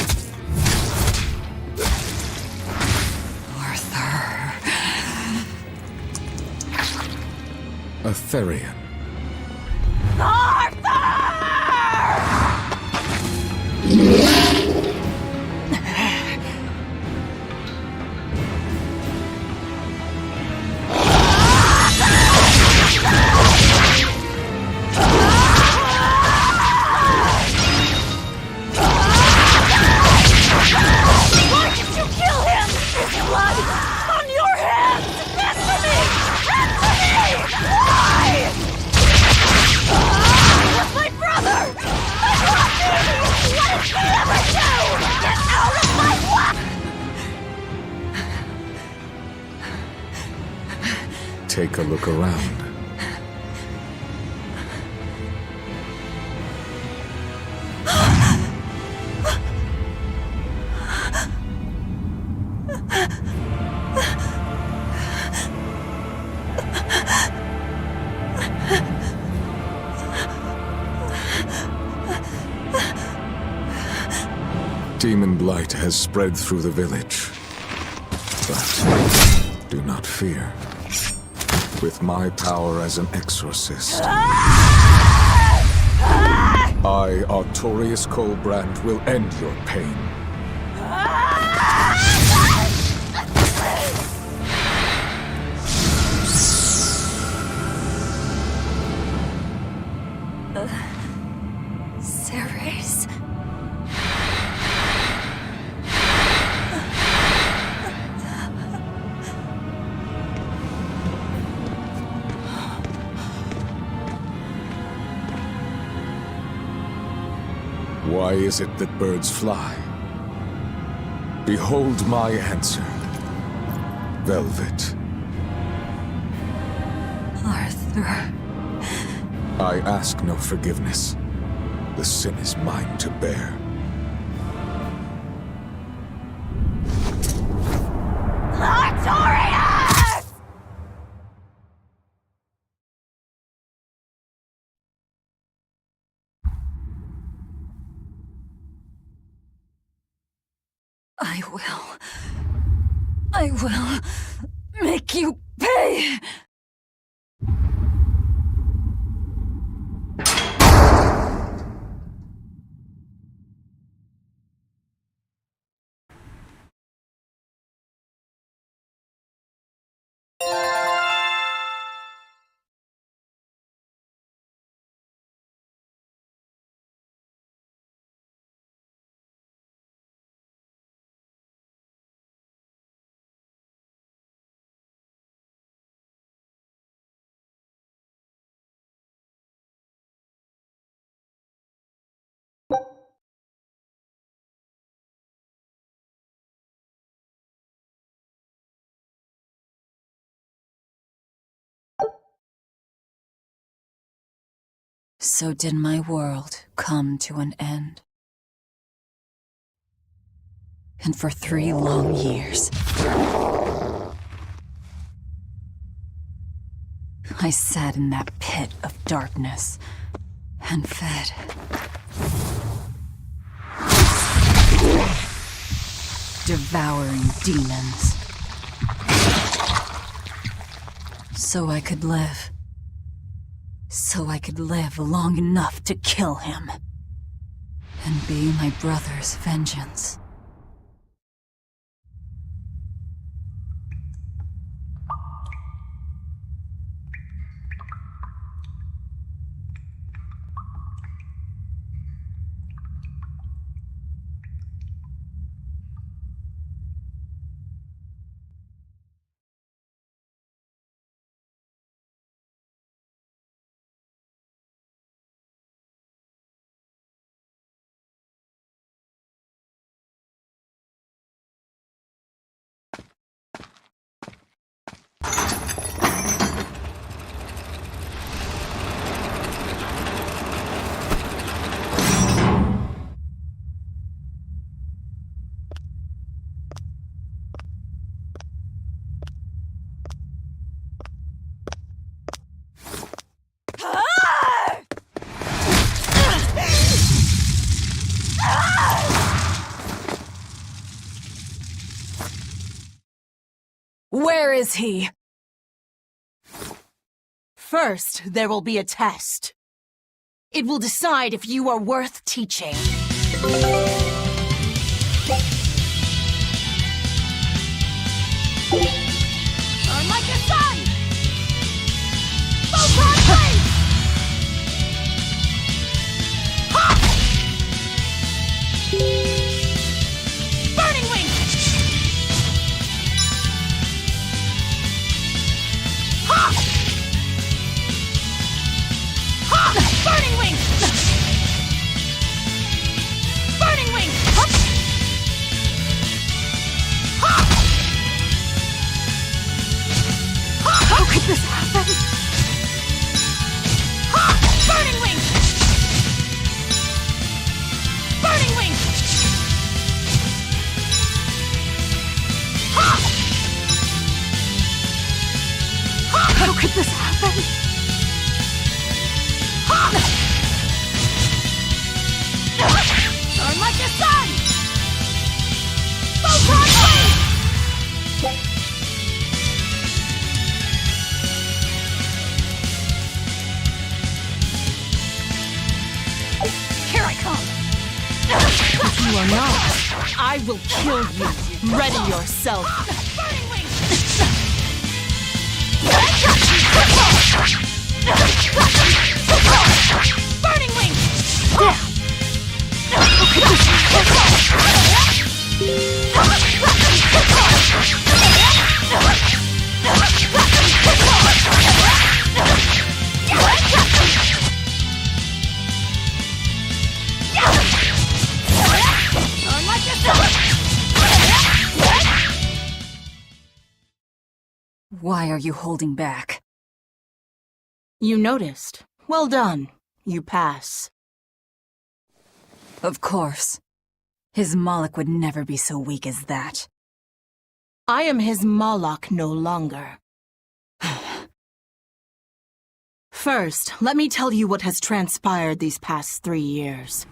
Arthur. A Therian. Take a look around. Demon blight has spread through the village. But do not fear. With my power as an exorcist, I, Artorius Colbrand, will end your pain. Ceres. Why is it that birds fly? Behold my answer. Velvet. Arthur. I ask no forgiveness. The sin is mine to bear. I will make you pay! So did my world come to an end. And for 3 long years, I sat in that pit of darkness and fed. Devouring demons. So I could live. So I could live long enough to kill him. And be my brother's vengeance. Where is he? First, there will be a test. It will decide if you are worth teaching. Burn like the sun! Full broad blade! Ha! Burning wing! Ha! Ha! Burning wing! Burning wing! Ha! How could this happen? Ha! Burning wing! Burning wing! Ha! Ha! How could this happen? Ha! Burn like the sun! Full broad blade! Here I come! If you are not, I will kill you. Ready yourself. Burning wing! Burning wing! Burn like the sun! Why are you holding back? You noticed. Well done. You pass. Of course. His Moloch would never be so weak as that. I am his Moloch no longer. First, let me tell you what has transpired these past 3 years.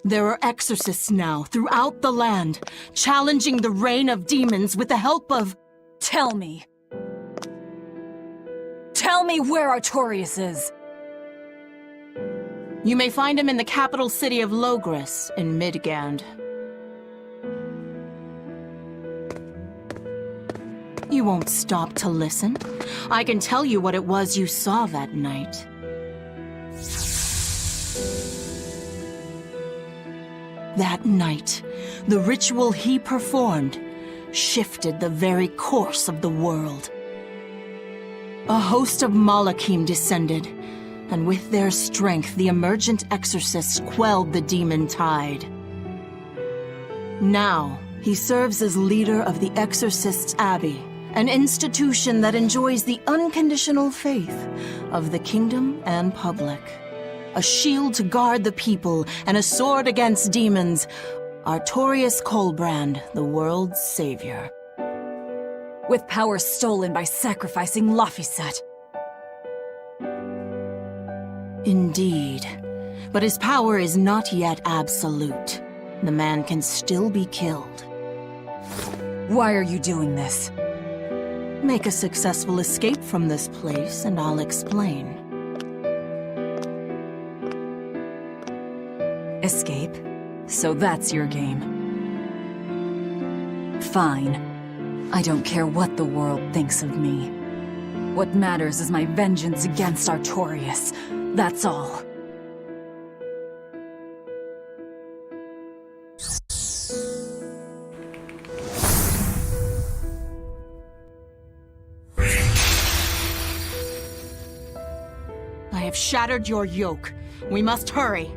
There are exorcists now throughout the land, challenging the reign of demons with the help of... Tell me. Tell me where Artorias is. You may find him in the capital city of Logris in Midgand. You won't stop to listen. I can tell you what it was you saw that night. That night, the ritual he performed shifted the very course of the world. A host of Malachim descended, and with their strength, the emergent exorcists quelled the demon tide. Now, he serves as leader of the Exorcists' Abbey, an institution that enjoys the unconditional faith of the kingdom and public. A shield to guard the people and a sword against demons, Artorias Colbrand, the world's savior. With power stolen by sacrificing Laphicet. Indeed. But his power is not yet absolute. The man can still be killed. Why are you doing this? Make a successful escape from this place, and I'll explain. Escape? So that's your game. Fine. I don't care what the world thinks of me. What matters is my vengeance against Artorias. That's all. I have shattered your yoke. We must hurry.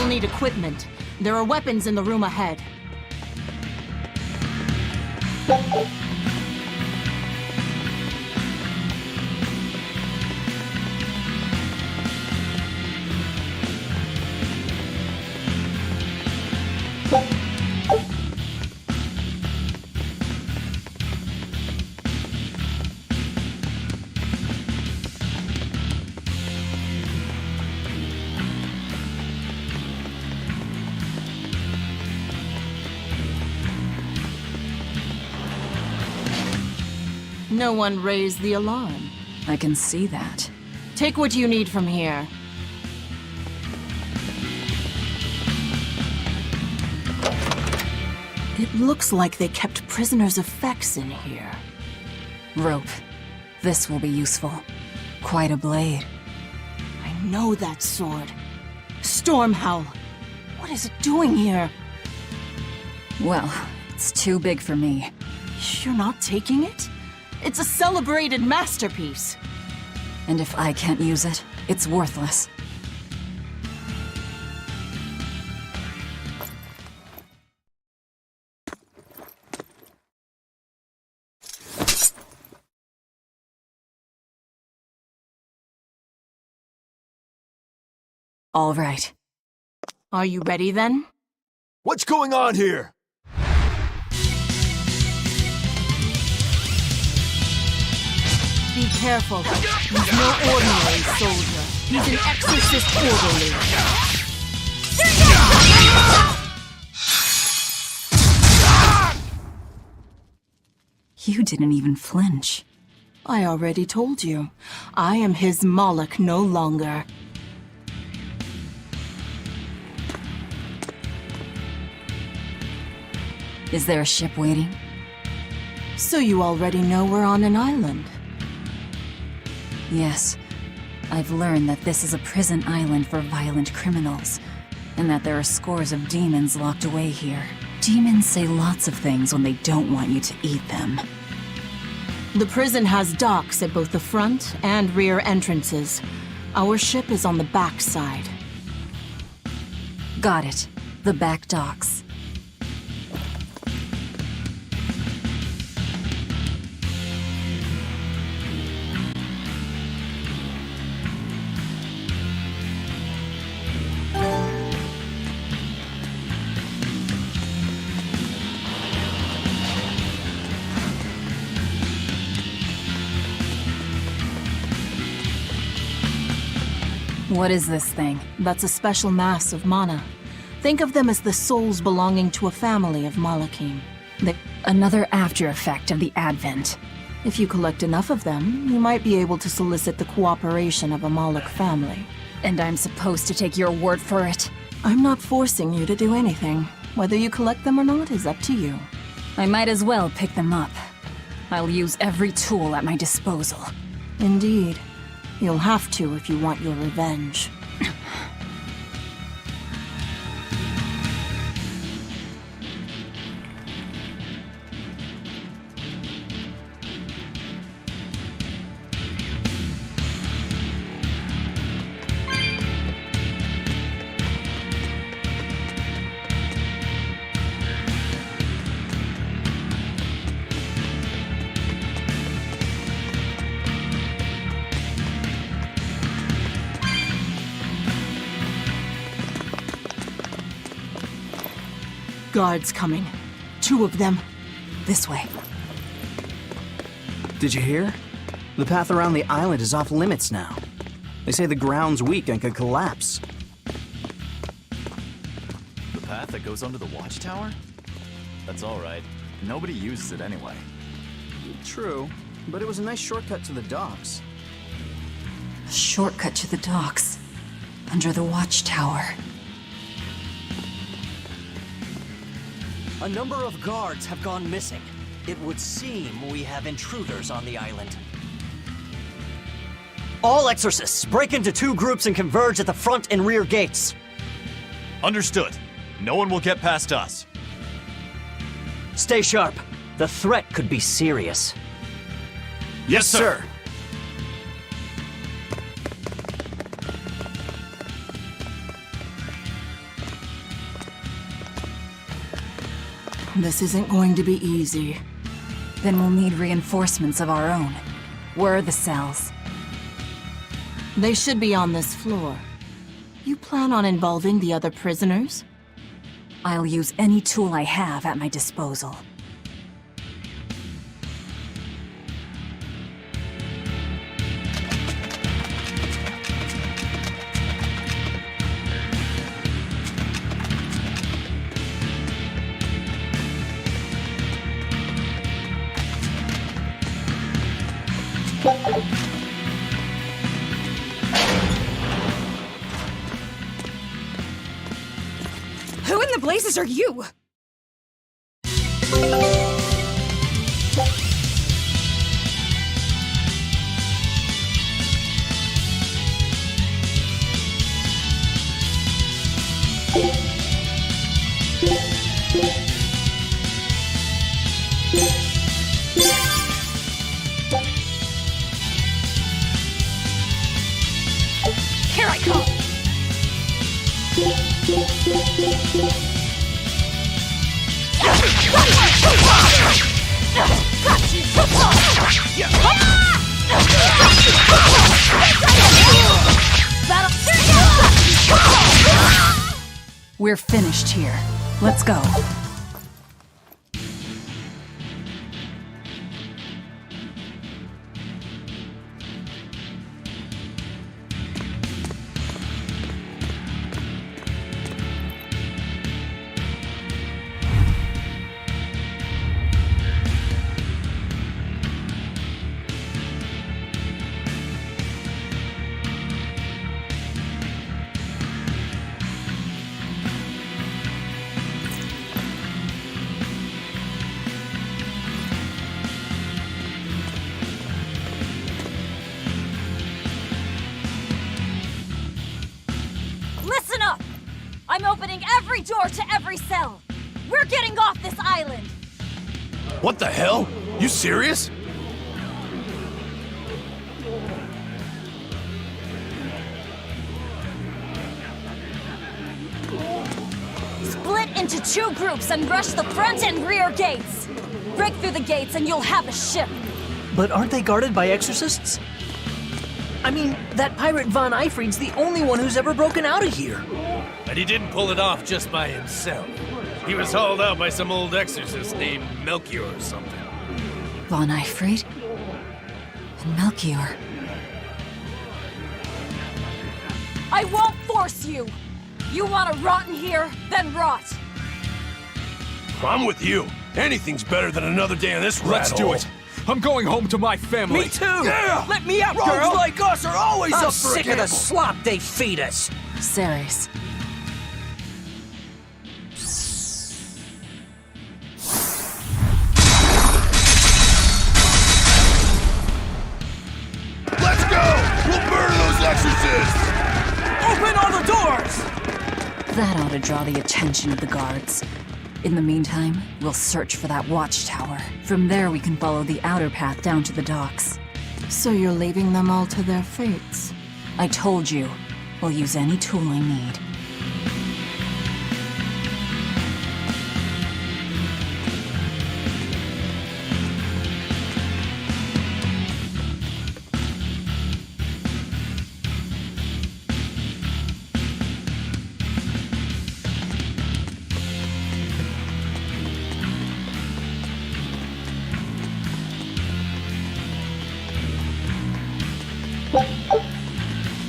will need equipment. There are weapons in the room ahead. No one raised the alarm. I can see that. Take what you need from here. It looks like they kept prisoners' effects in here. Rope. This will be useful. Quite a blade. I know that sword. Stormhowl. What is it doing here? Well, it's too big for me. You're not taking it? It's a celebrated masterpiece. And if I can't use it, it's worthless. All right. Are you ready then? What's going on here? Be careful. He's no ordinary soldier. He's an exorcist orderly. You didn't even flinch. I already told you. I am his Moloch no longer. Is there a ship waiting? So you already know we're on an island. Yes. I've learned that this is a prison island for violent criminals, and that there are scores of demons locked away here. Demons say lots of things when they don't want you to eat them. The prison has docks at both the front and rear entrances. Our ship is on the back side. Got it. The back docks. What is this thing? That's a special mass of mana. Think of them as the souls belonging to a family of Malachim. Another after effect of the Advent. If you collect enough of them, you might be able to solicit the cooperation of a Moloch family. And I'm supposed to take your word for it? I'm not forcing you to do anything. Whether you collect them or not is up to you. I might as well pick them up. I'll use every tool at my disposal. Indeed. You'll have to if you want your revenge. Guards coming. 2 of them. This way. Did you hear? The path around the island is off limits now. They say the ground's weak and could collapse. The path that goes under the watchtower? That's all right. Nobody uses it anyway. True, but it was a nice shortcut to the docks. A shortcut to the docks. Under the watchtower. A number of guards have gone missing. It would seem we have intruders on the island. All exorcists, break into 2 groups and converge at the front and rear gates. Understood. No one will get past us. Stay sharp. The threat could be serious. Yes, sir. This isn't going to be easy. Then we'll need reinforcements of our own. Where are the cells? They should be on this floor. You plan on involving the other prisoners? I'll use any tool I have at my disposal. Who in the blazes are you? Here I come! We're finished here. Let's go. Listen up! I'm opening every door to every cell! We're getting off this island! What the hell? You serious? Split into 2 groups and rush the front and rear gates! Break through the gates and you'll have a ship! But aren't they guarded by exorcists? I mean, that pirate Von Eifried's the only one who's ever broken out of here. And he didn't pull it off just by himself. He was hauled out by some old exorcist named Melchior or something. Von Eifried? And Melchior. I won't force you! You want to rot in here? Then rot! I'm with you. Anything's better than another day in this rat Let's do hole. it. I'm going home to my family. Me too! Yeah! Let me out, Rogues girl! like us are always I'm up for a sick of the gamble. slop they feed us! Ceres. Let's go! We'll murder those exorcists! Open all the doors! That ought to draw the attention of the guards. In the meantime, we'll search for that watchtower. From there, we can follow the outer path down to the docks. So you're leaving them all to their fates? I told you, we'll use any tool I need.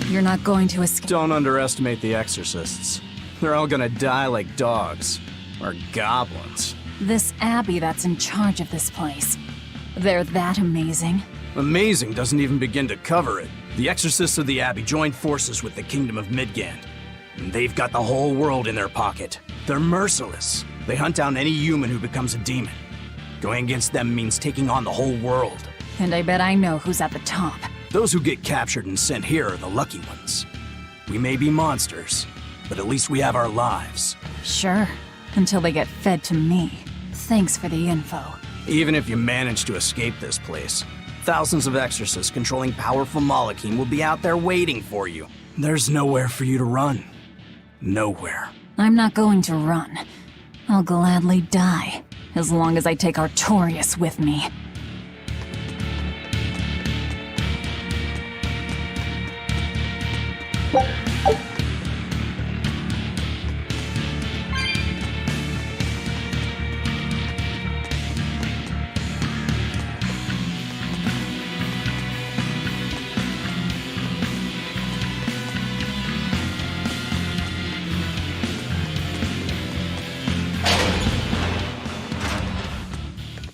You're not going to escape. Don't underestimate the exorcists. They're all gonna die like dogs. Or goblins. This abbey that's in charge of this place. They're that amazing. Amazing doesn't even begin to cover it. The exorcists of the abbey joined forces with the Kingdom of Midgand. And they've got the whole world in their pocket. They're merciless. They hunt down any human who becomes a demon. Going against them means taking on the whole world. And I bet I know who's at the top. Those who get captured and sent here are the lucky ones. We may be monsters, but at least we have our lives. Sure, until they get fed to me. Thanks for the info. Even if you manage to escape this place, thousands of exorcists controlling powerful Malachim will be out there waiting for you. There's nowhere for you to run. Nowhere. I'm not going to run. I'll gladly die. as long as I take Artorias with me.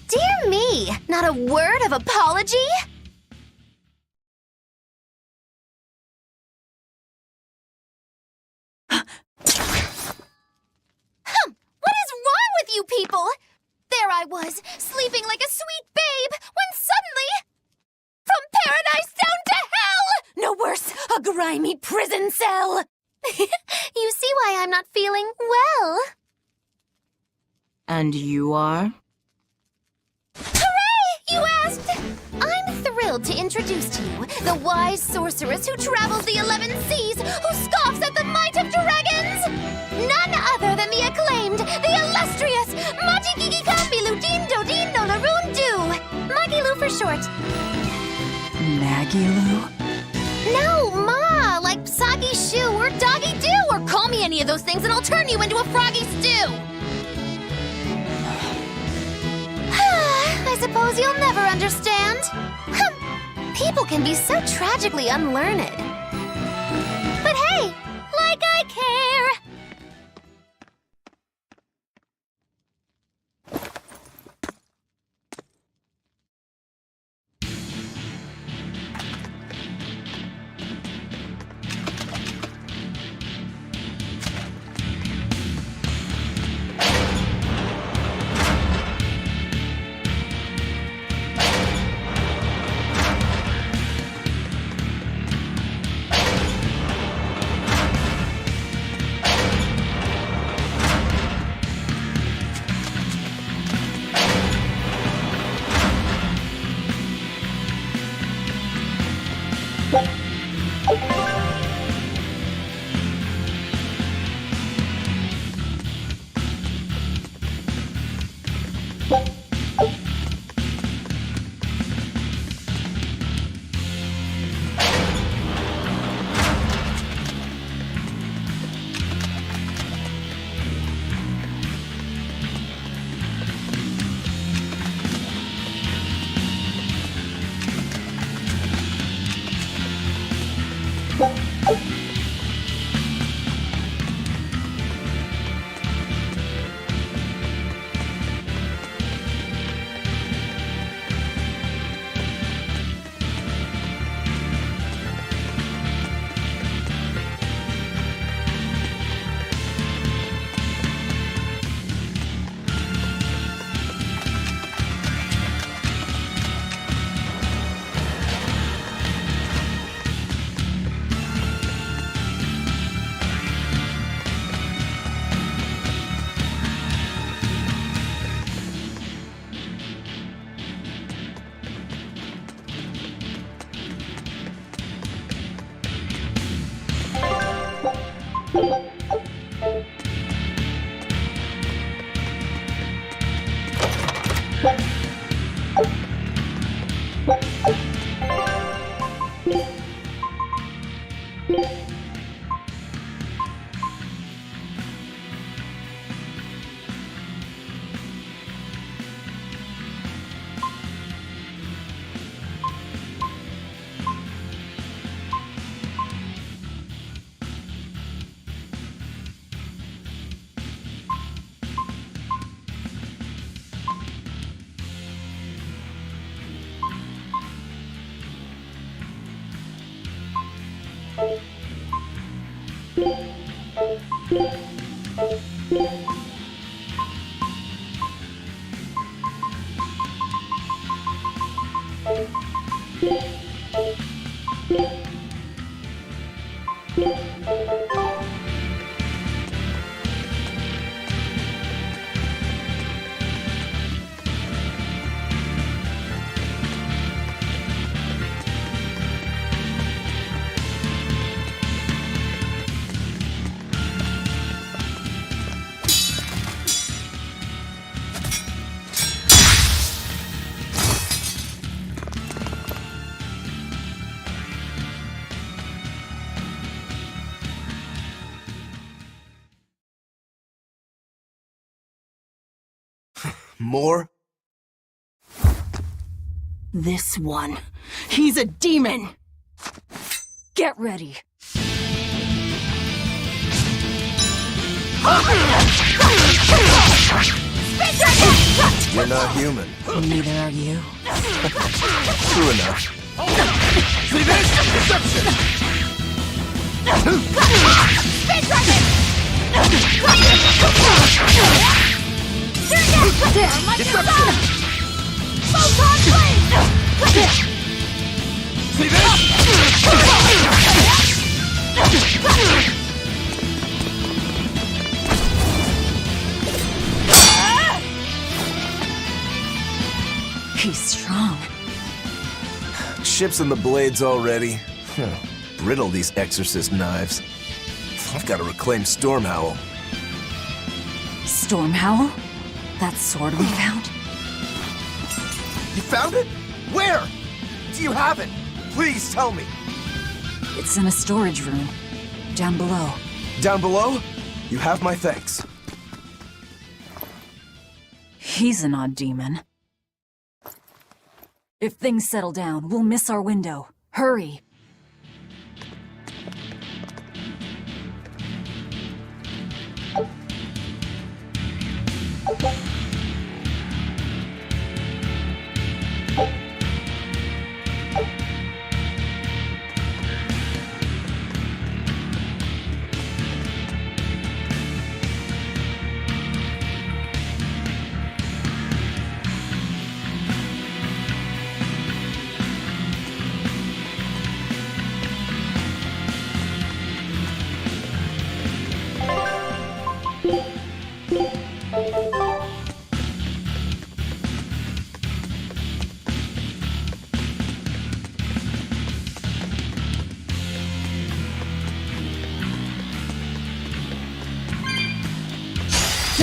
Dear me, not a word of apology? What is wrong with you people? There I was, sleeping like a sweet babe, when suddenly... From paradise down to hell! No worse, a grimy prison cell! You see why I'm not feeling well. And you are? Hooray, you asked! I'm thrilled to introduce to you the wise sorceress who travels the 11 seas, who scoffs at the might of dragons! None other than the acclaimed, the illustrious Majigigi Kambilu Dindo Dindo Larundu! Magilu for short. Magilu? No, Ma, like Soggy Shoe or Doggy Doo, or call me any of those things and I'll turn you into a froggy stew! I suppose you'll never understand. People can be so tragically unlearned. But hey, like I care! More? This one. He's a demon! Get ready. You're not human. Neither are you. True enough. See this? Deception! See He's strong. Ships in the blades already. Brittle, these exorcist knives. I've got to reclaim Stormhowl. Stormhowl? That sword we found? You found it? Where? Do you have it? Please tell me. It's in a storage room. Down below. Down below? You have my thanks. He's an odd demon. If things settle down, we'll miss our window. Hurry!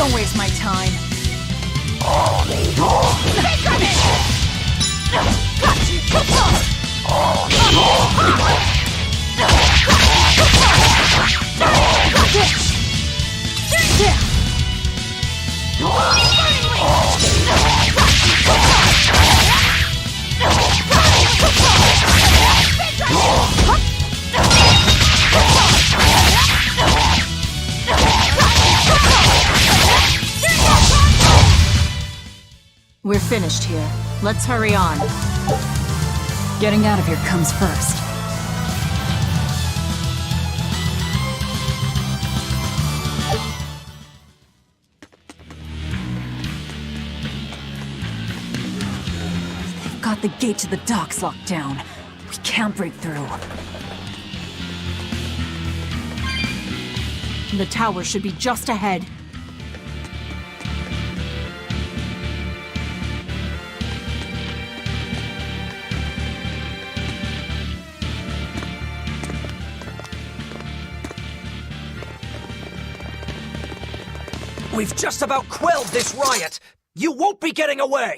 Don't waste my time. We're finished here. Let's hurry on. Getting out of here comes first. They've got the gate to the docks locked down. We can't break through. The tower should be just ahead. We've just about quelled this riot! You won't be getting away!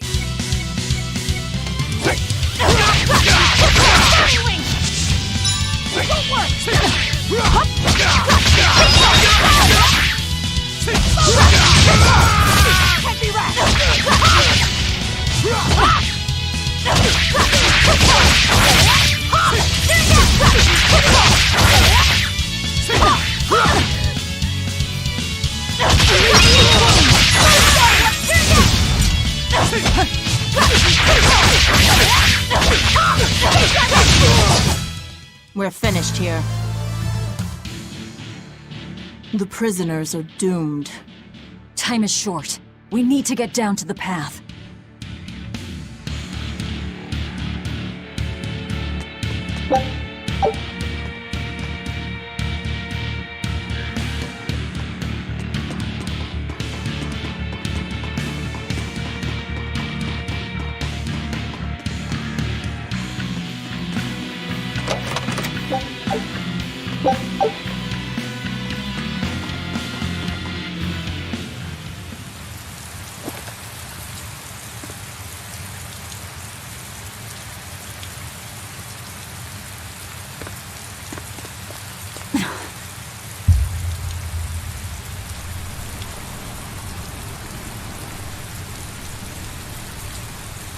We're finished here. The prisoners are doomed. Time is short. We need to get down to the path.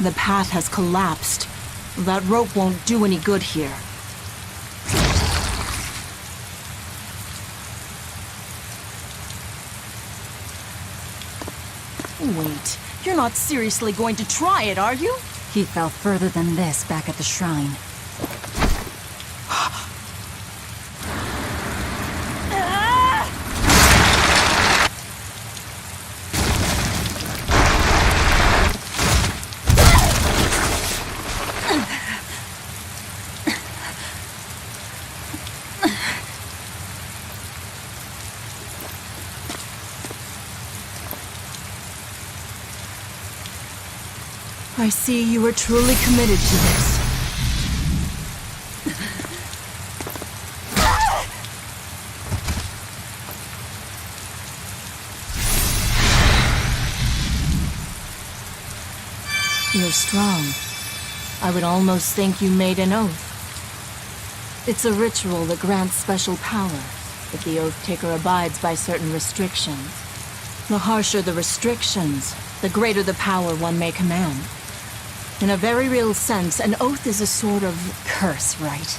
The path has collapsed. That rope won't do any good here. Wait, you're not seriously going to try it, are you? He fell further than this back at the shrine. I see you were truly committed to this. You're strong. I would almost think you made an oath. It's a ritual that grants special power if the oath taker abides by certain restrictions. The harsher the restrictions, the greater the power one may command. In a very real sense, an oath is a sort of curse, right?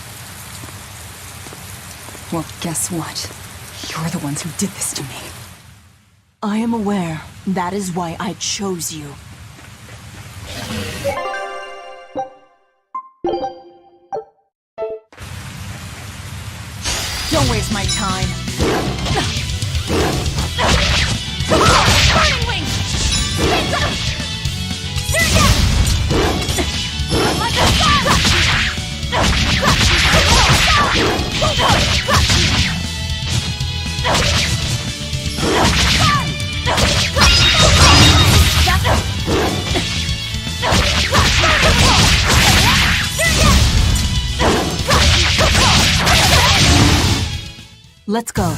Well, guess what? You're the ones who did this to me. I am aware. That is why I chose you. Don't waste my time. Burning wing! Like a star! Let's go.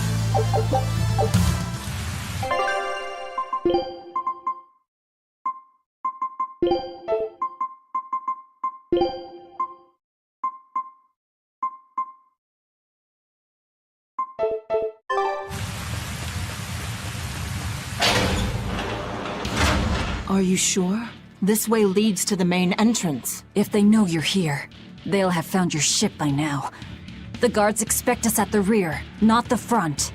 Are you sure? This way leads to the main entrance. If they know you're here, they'll have found your ship by now. The guards expect us at the rear, not the front.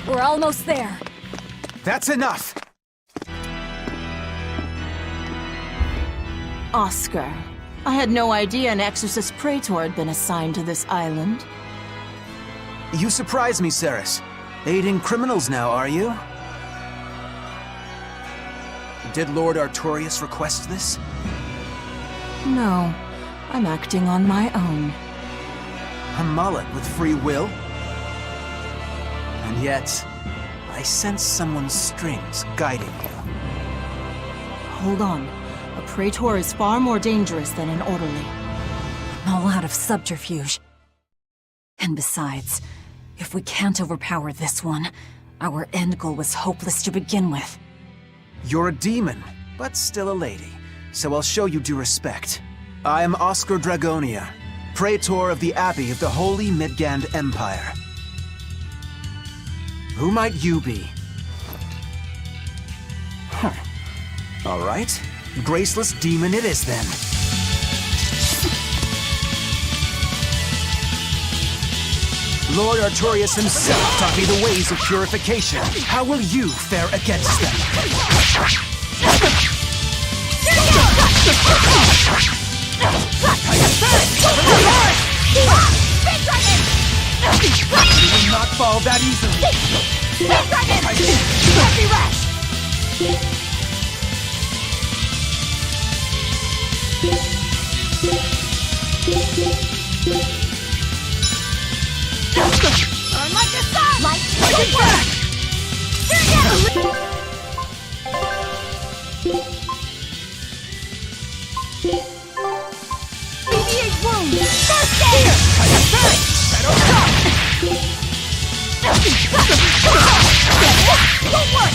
We're almost there. That's enough! Oscar, I had no idea an Exorcist Praetor had been assigned to this island. You surprise me, Ceres. Aiding criminals now, are you? Did Lord Artorius request this? No, I'm acting on my own. A mullet with free will? And yet, I sense someone's strings guiding you. Hold on. A Praetor is far more dangerous than an orderly. I'm all out of subterfuge. And besides, if we can't overpower this one, our end goal was hopeless to begin with. You're a demon, but still a lady, so I'll show you due respect. I am Oscar Dragonia, Praetor of the Abbey of the Holy Midgand Empire. Who might you be? Huh. All right. Graceless demon it is, then. Lord Artorius himself taught me the ways of purification. How will you fare against them? You will not fall that easily. Burn like the sun! Light the work! Alleviate wounds! First aid! Don't work!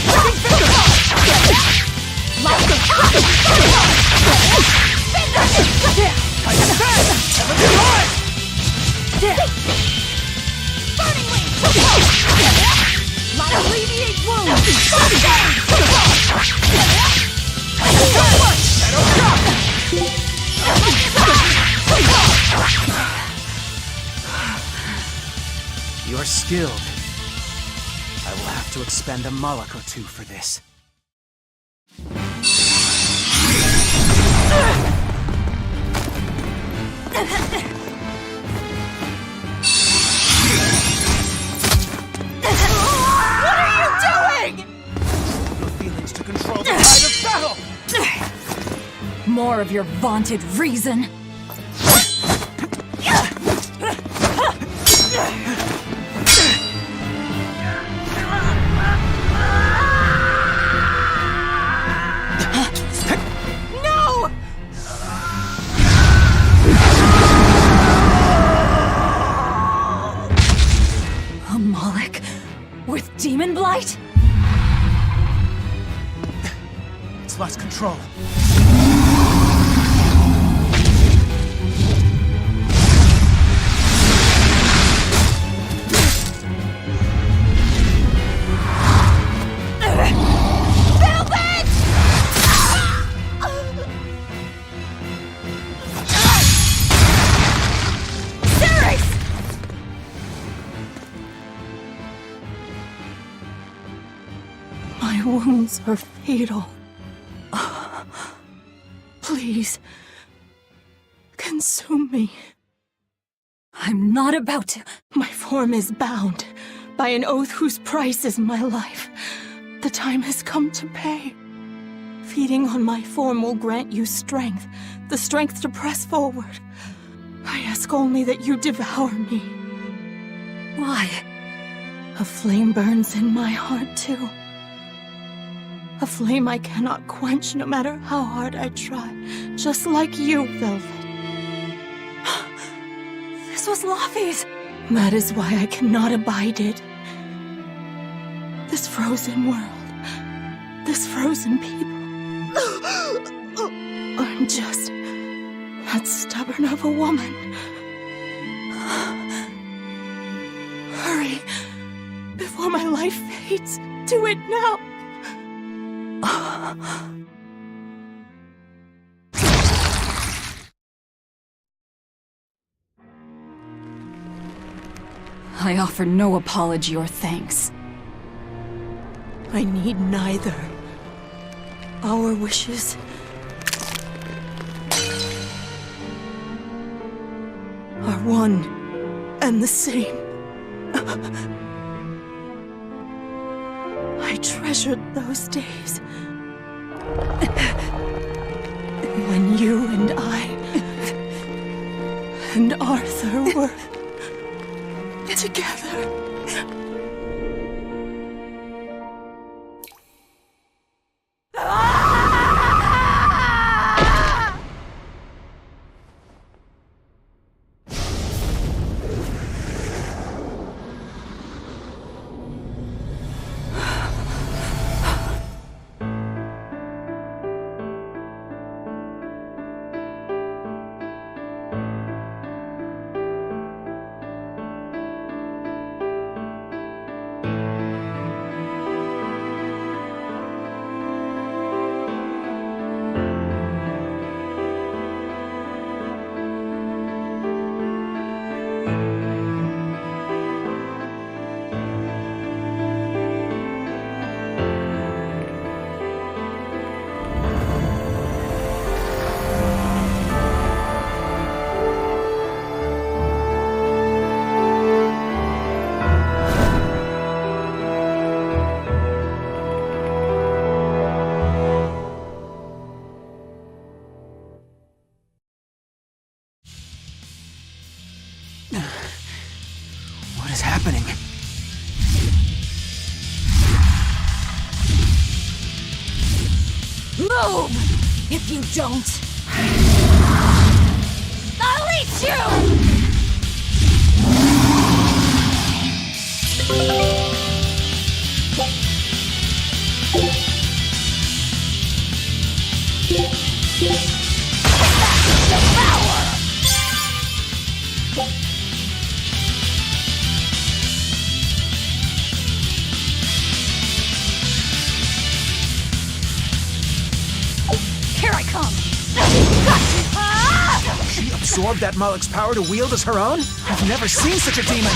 You're skilled. I will have to expend a Moloch or two for this. What are you doing? Your feelings to control the tide of battle! More of your vaunted reason. No! A Moloch with demon blight? It's lost control. My wounds are fatal. Please, consume me. I'm not about to. My form is bound by an oath whose price is my life. The time has come to pay. Feeding on my form will grant you strength, the strength to press forward. I ask only that you devour me. Why? A flame burns in my heart, too. A flame I cannot quench no matter how hard I try. Just like you, Velvet. This was Laufey's. That is why I cannot abide it. This frozen world, this frozen people. I'm just that stubborn of a woman. Hurry, before my life fades. Do it now. I offer no apology or thanks. I need neither. Our wishes are one and the same. I treasured those days when you and I and Arthur were together. What is happening? Move! If you don't, I'll eat you! Here I come! She absorbed that Moloch's power to wield as her own? I've never seen such a demon!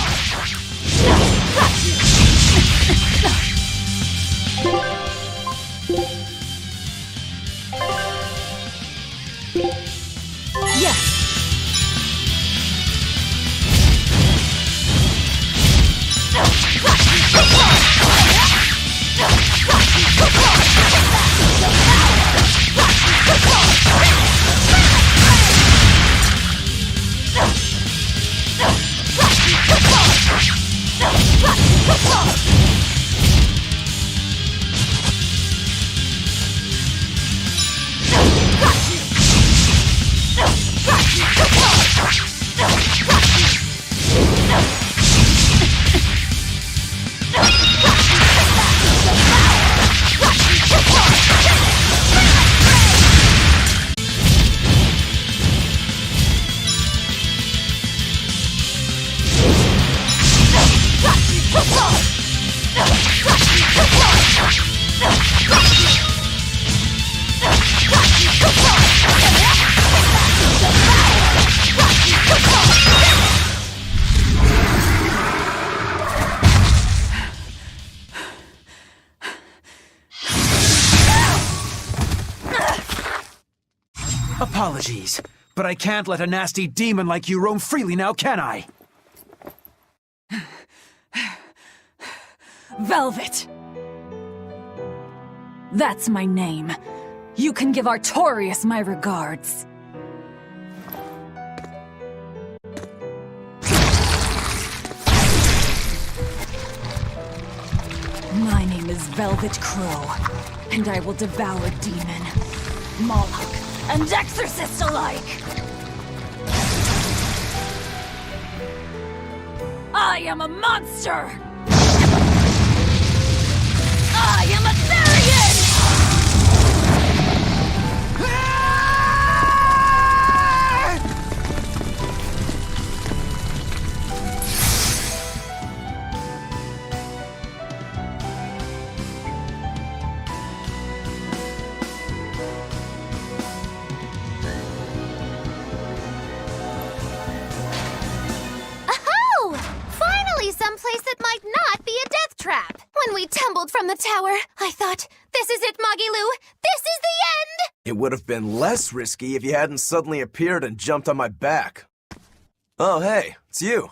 Apologies, but I can't let a nasty demon like you roam freely now, can I? Velvet! That's my name. You can give Artorias my regards. My name is Velvet Crow, and I will devour demon, Moloch, and exorcist alike! I am a monster! I am a Therian! Someplace that might not be a death trap. When we tumbled from the tower, I thought, this is it, Magilu. This is the end! It would have been less risky if you hadn't suddenly appeared and jumped on my back. Oh, hey, it's you.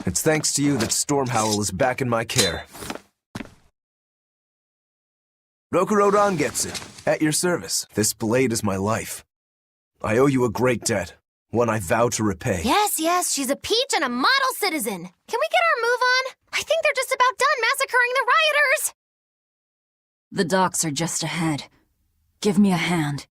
It's thanks to you that Stormhowl is back in my care. Rokurodan gets it. At your service. This blade is my life. I owe you a great debt. One I vow to repay. Yes, she's a peach and a model citizen. Can we get our move on? I think they're just about done massacring the rioters. The docks are just ahead. Give me a hand.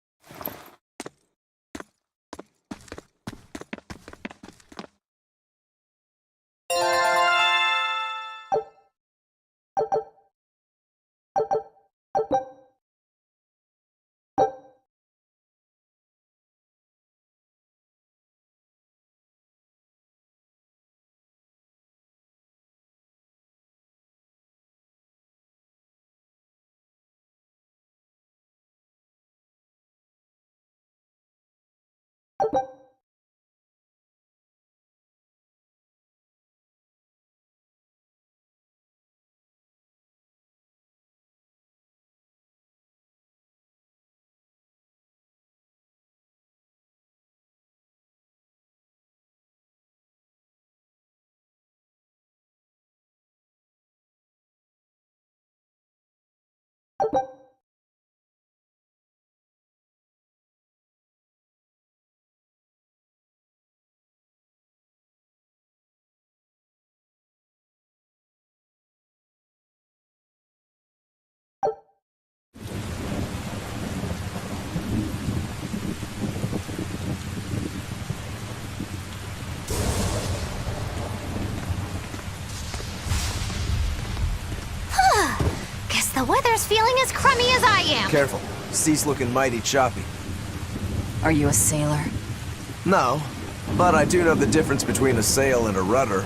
Guess the weather's feeling as crummy as I am. Careful. Sea's looking mighty choppy. Are you a sailor? No, but I do know the difference between a sail and a rudder.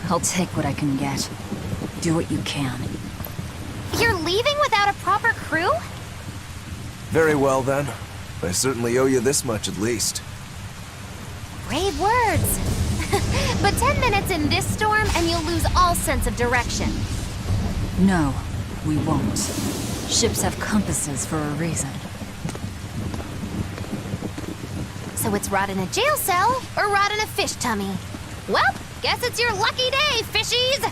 I'll take what I can get. Do what you can. You're leaving without a proper crew? Very well, then. I certainly owe you this much at least. Brave words. But 10 minutes in this storm and you'll lose all sense of direction. No, we won't. Ships have compasses for a reason. So it's rot in a jail cell or rot in a fish tummy? Well, Guess it's your lucky day, fishies!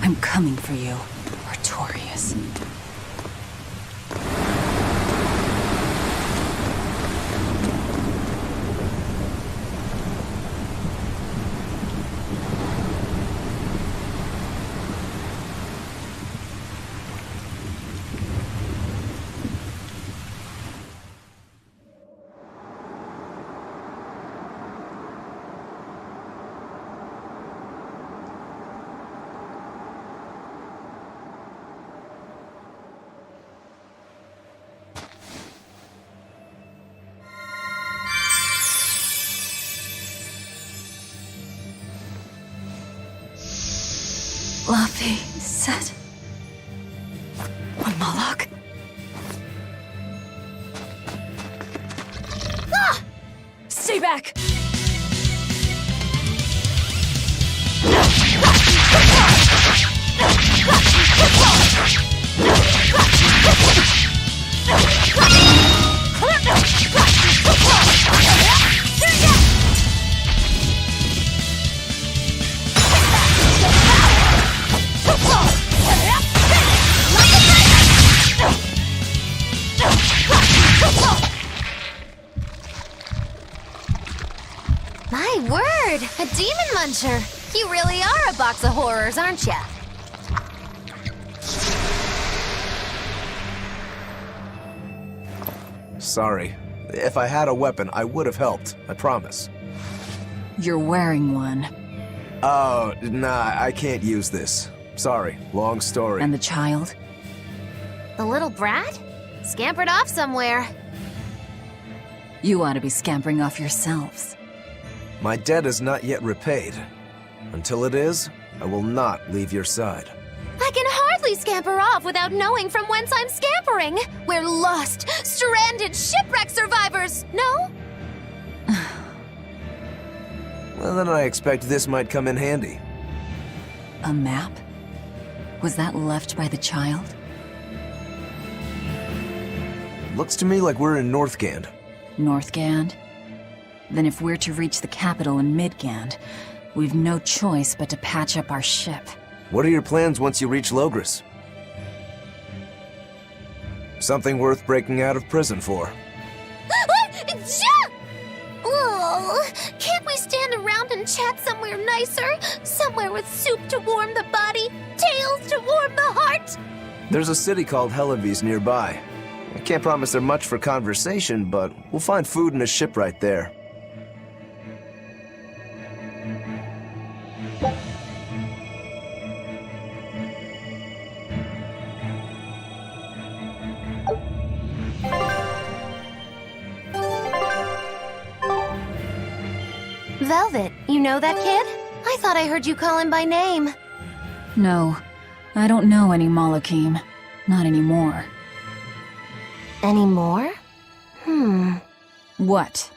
I'm coming for you, Artorias. Laffy said... on Moloch? Ah! Stay back! My word! A demon muncher! You really are a box of horrors, aren't ya? Sorry. If I had a weapon, I would have helped. I promise. You're wearing one. Oh, nah, I can't use this. Sorry, long story. And the child? The little brat? Scampered off somewhere. You ought to be scampering off yourselves. My debt is not yet repaid. Until it is, I will not leave your side. I can hardly scamper off without knowing from whence I'm scampering. We're lost, stranded shipwreck survivors, no? Well, then I expect this might come in handy. A map? Was that left by the child? Looks to me like we're in Northgand. Northgand? Then if we're to reach the capital in Midgand, we've no choice but to patch up our ship. What are your plans once you reach Logris? Something worth breaking out of prison for. Oh, can't we stand around and chat somewhere nicer? Somewhere with soup to warm the body, tales to warm the heart? There's a city called Helavis nearby. I can't promise they're much for conversation, but we'll find food and a ship right there. Velvet, you know that kid? I thought I heard you call him by name. No, I don't know any Malakim. Not anymore. Anymore? What?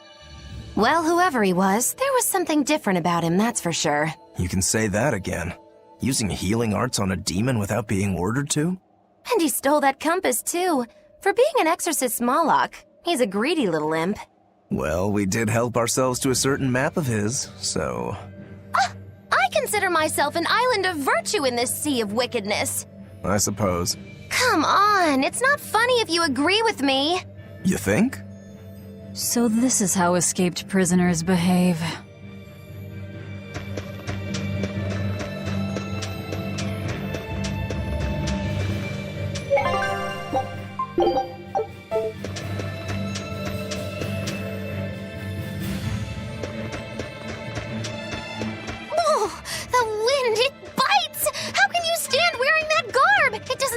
Well, whoever he was, there was something different about him, that's for sure. You can say that again. Using healing arts on a demon without being ordered to? And he stole that compass, too. For being an exorcist Moloch, he's a greedy little imp. Well, we did help ourselves to a certain map of his, so... I consider myself an island of virtue in this sea of wickedness. I suppose. Come on, it's not funny if you agree with me. You think? So this is how escaped prisoners behave.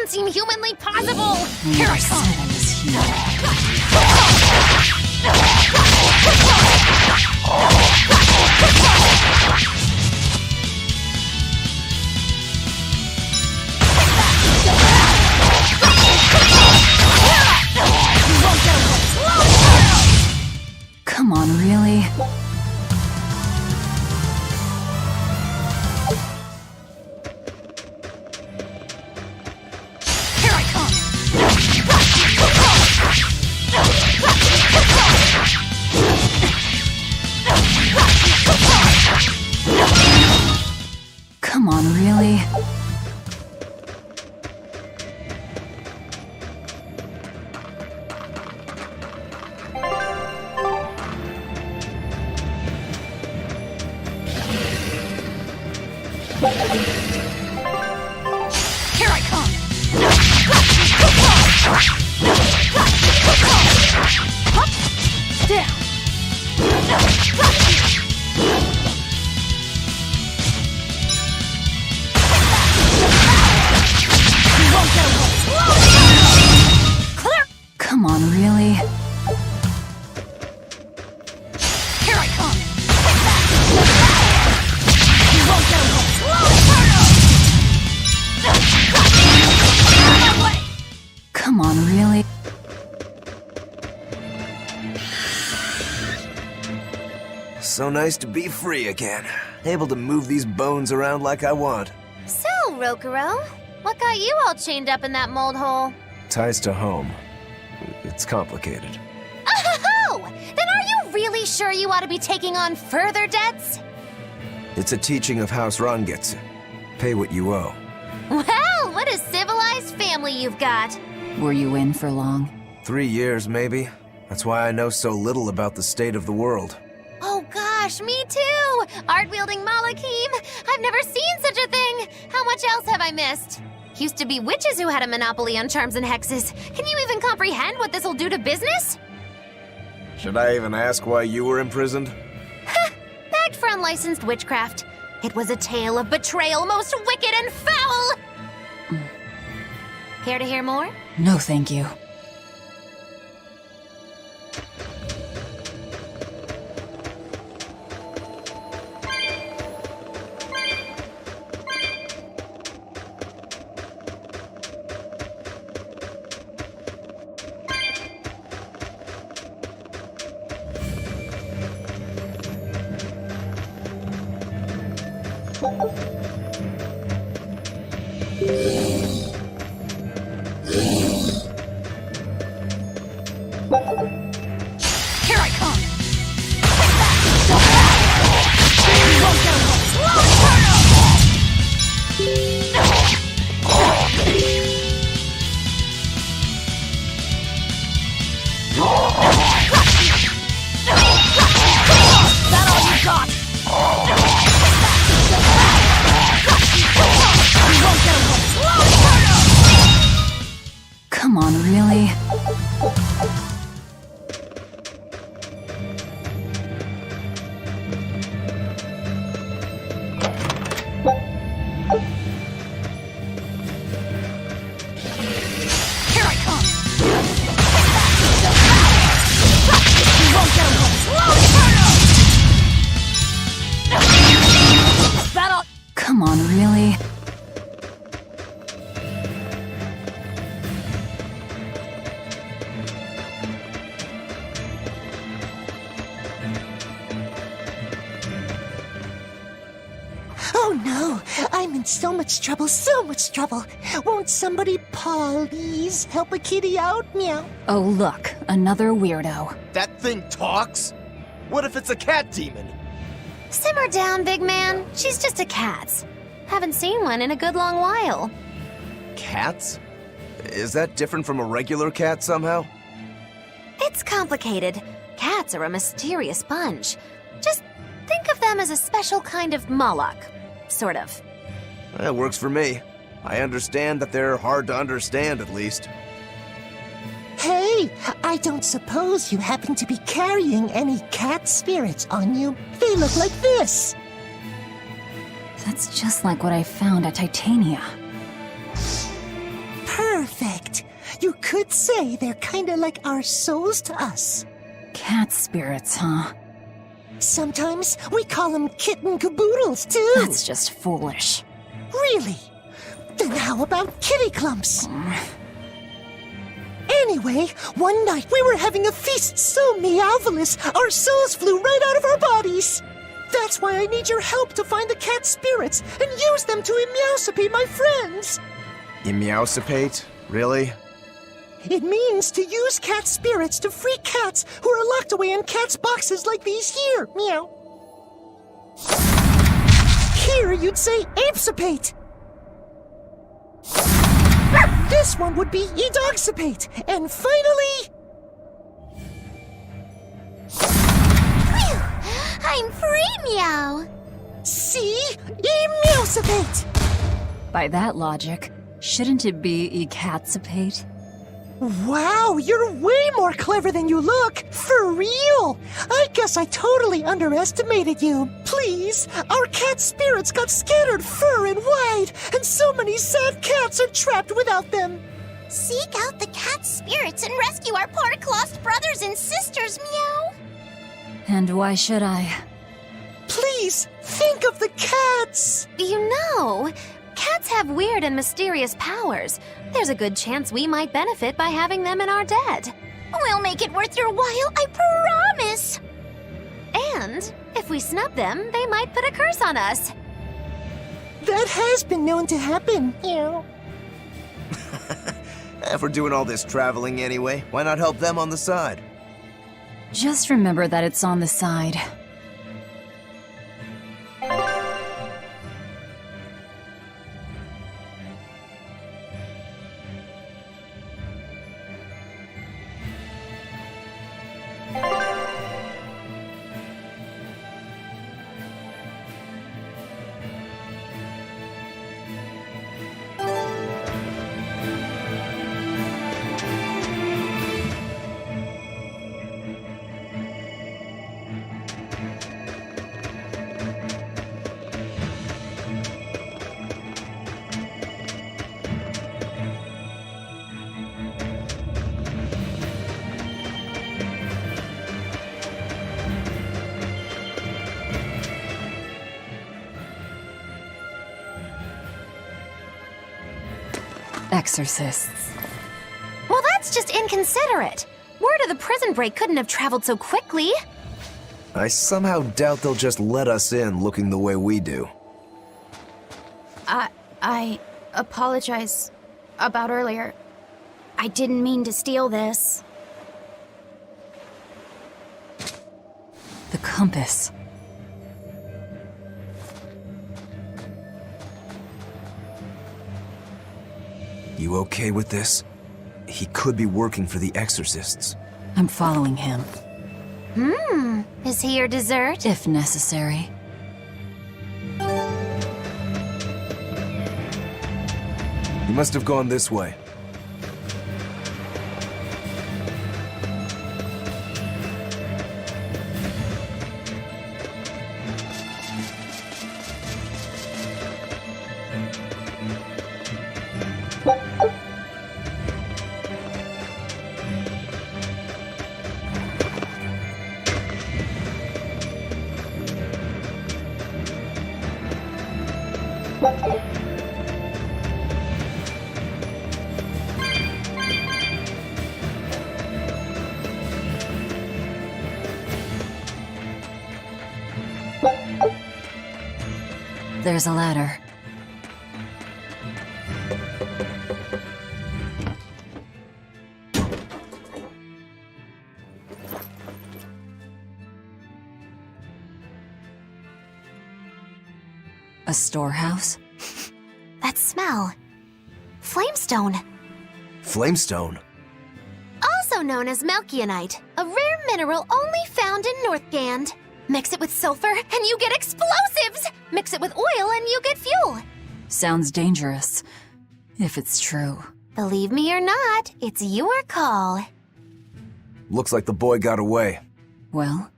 Seem humanly possible. Here I come. Come on, really? Here I come! Here I come! Down! You won't get away! Clear! Come on, really? Here I come! You won't get away! Come on, really? So nice to be free again. Able to move these bones around like I want. So, Rokuro, what got you all chained up in that mold hole? Ties to home. It's complicated. Oh! Then are you really sure you ought to be taking on further debts? It's a teaching of House Rangetsu. Pay what you owe. Well, what a civilized family you've got. Were you in for long? 3 years, maybe. That's why I know so little about the state of the world. Oh gosh, me too! Art-wielding Malakim! I've never seen such a thing! How much else have I missed? Used to be witches who had a monopoly on charms and hexes. Can you even comprehend what this'll do to business? Should I even ask why you were imprisoned? Bagged for unlicensed witchcraft. It was a tale of betrayal most wicked and foul! Care to hear more? No, thank you. Here I come! You won't get that all you got? You won't get away! Come on, really? Here I come! You won't get away! That'll... Come on, really? Oh no! I'm in so much trouble, so much trouble! Won't somebody please help a kitty out? Meow. Oh, look, another weirdo. That thing talks? What if it's a cat demon? Simmer down, big man. She's just a cat. Haven't seen one in a good long while. Cats? Is that different from a regular cat somehow? It's complicated. Cats are a mysterious bunch. Just think of them as a special kind of Moloch. Sort of. That works for me. I understand that they're hard to understand, at least. Hey, I don't suppose you happen to be carrying any cat spirits on you? They look like this. That's just like what I found at Titania. Perfect. You could say they're kinda like our souls to us. Cat spirits, huh? Sometimes we call them kitten caboodles, too. That's just foolish. Really? Then how about kitty clumps? Anyway, one night we were having a feast so meowvelous, our souls flew right out of our bodies. That's why I need your help to find the cat spirits and use them to emeowsipate my friends. Emeowsipate? Really? It means to use cat spirits to free cats who are locked away in cats' boxes like these here. Meow. Here you'd say apesipate. This one would be edogsipate. And finally... Phew! I'm free, meow! See? Emulsivate! By that logic, shouldn't it be ecatsipate? Wow, you're way more clever than you look! For real! I guess I totally underestimated you. Please, our cat spirits got scattered far and wide, and so many sad cats are trapped without them. Seek out the cat spirits and rescue our poor lost brothers and sisters, meow! And why should I? Please, think of the cats! You know, cats have weird and mysterious powers. There's a good chance we might benefit by having them in our debt. We'll make it worth your while, I promise! And if we snub them, they might put a curse on us. That has been known to happen, If we're doing all this traveling anyway, why not help them on the side? Just remember that it's on the side. Exorcists. Well, that's just inconsiderate. Word of the prison break couldn't have traveled so quickly. I somehow doubt they'll just let us in looking the way we do. I apologize about earlier. I didn't mean to steal this. The compass. You okay with this? He could be working for the exorcists. I'm following him. Is he your dessert? If necessary. He must have gone this way. There's a ladder. A storehouse? That smell. Flamestone. Flamestone? Also known as Melkionite, a rare mineral only found in Northgand. Mix it with sulfur and you get explosives! Mix it with oil and you get fuel! Sounds dangerous. If it's true. Believe me or not, it's your call. Looks like the boy got away. Well,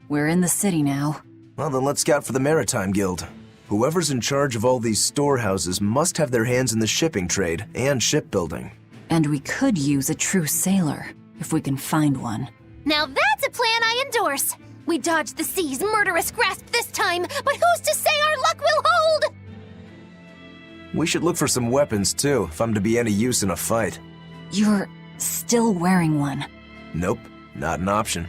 we're in the city now. Well, then let's scout for the Maritime Guild. Whoever's in charge of all these storehouses must have their hands in the shipping trade and shipbuilding. And we could use a true sailor, if we can find one. Now that's a plan I endorse! We dodged the sea's murderous grasp this time, but who's to say our luck will hold? We should look for some weapons, too, if I'm to be any use in a fight. You're still wearing one. Nope, not an option.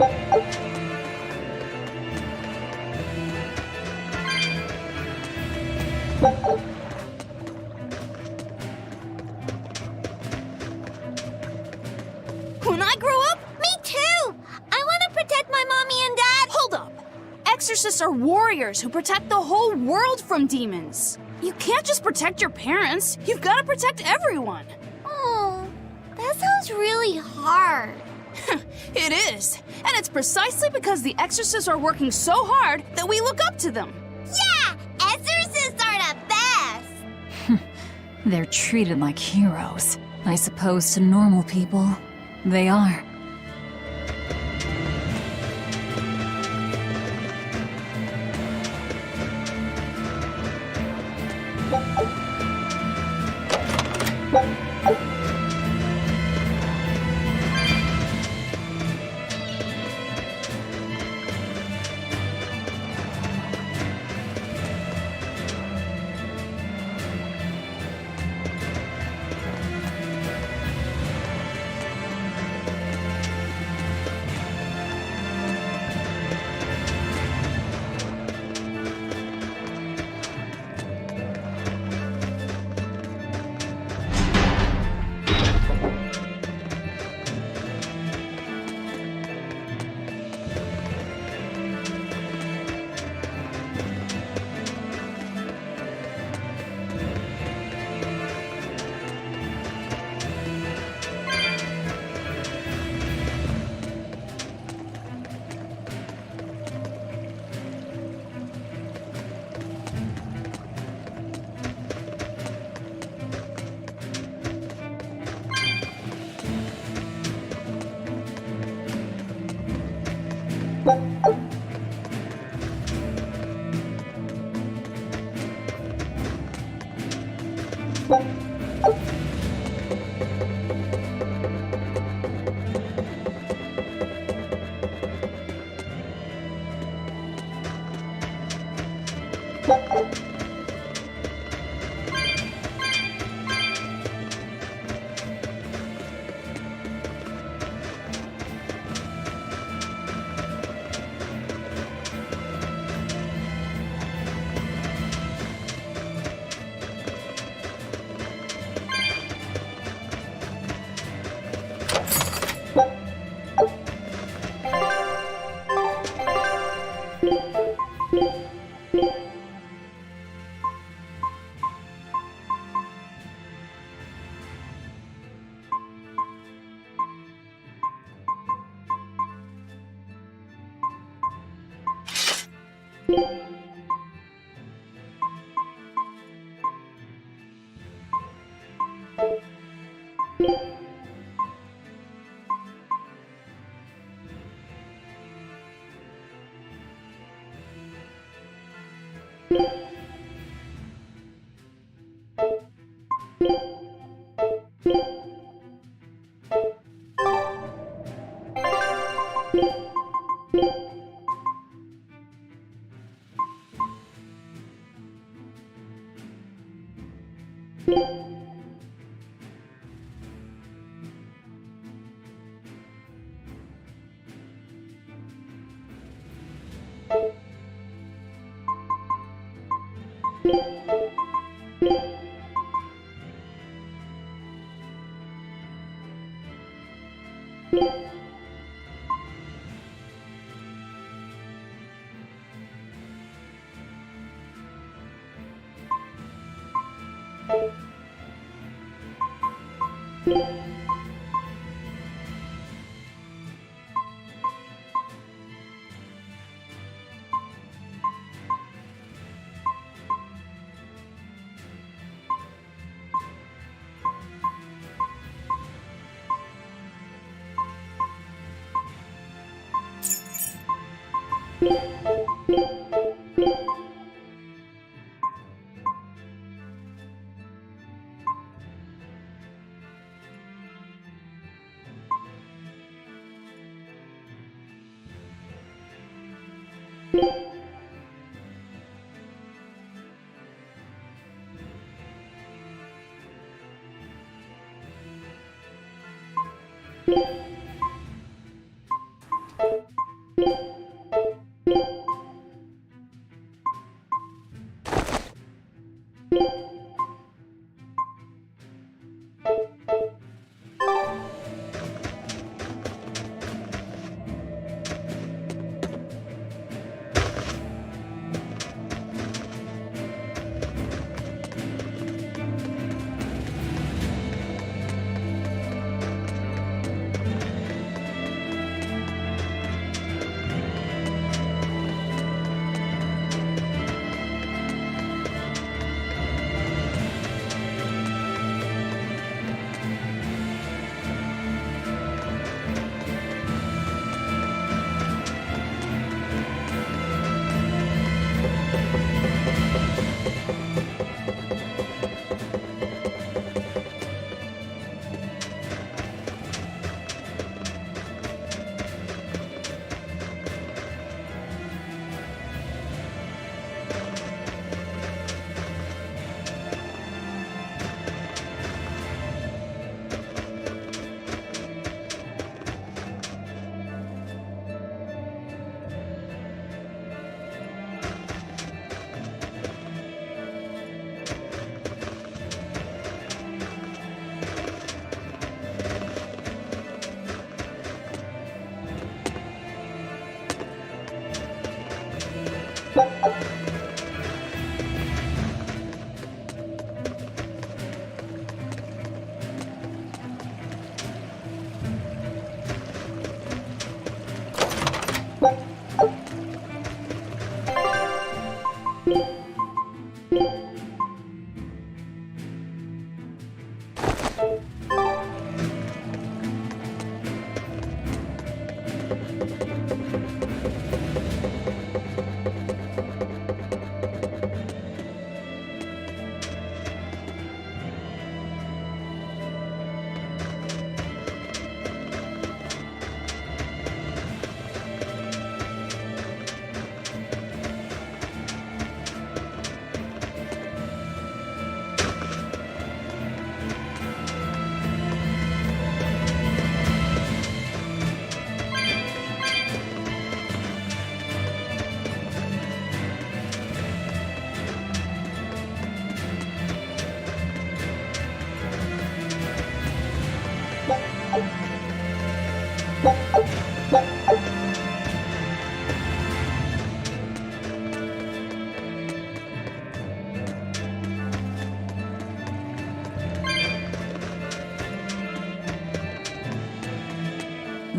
When I grow up, Me too! I want to protect my mommy and dad! hold up. Exorcists are warriors who protect the whole world from demons. You can't just protect your parents. You've got to protect everyone. Oh, that sounds really hard. It is. And it's precisely because the exorcists are working so hard that we look up to them. Yeah! Exorcists are the best! They're treated like heroes. I suppose to normal people, they are.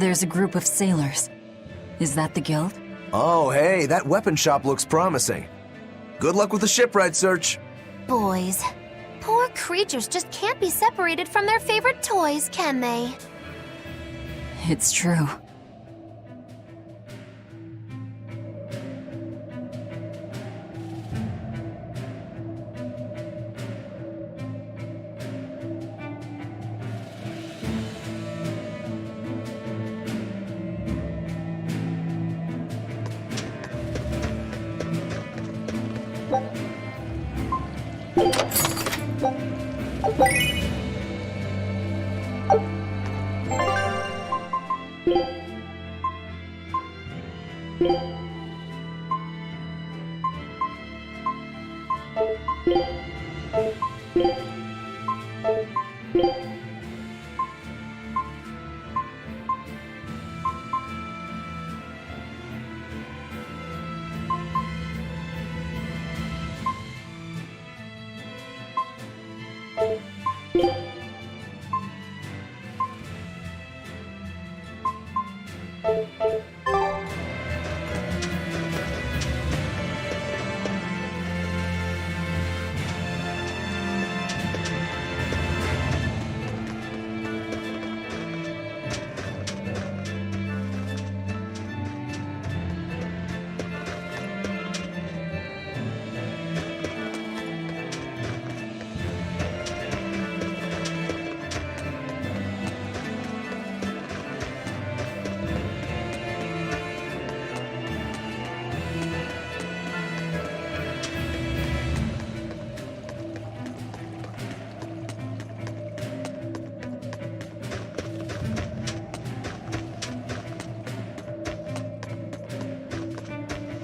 There's a group of sailors. Is that the guild? Oh, hey, that weapon shop looks promising. Good luck with the shipwright search. Boys. Poor creatures just can't be separated from their favorite toys, can they? It's true.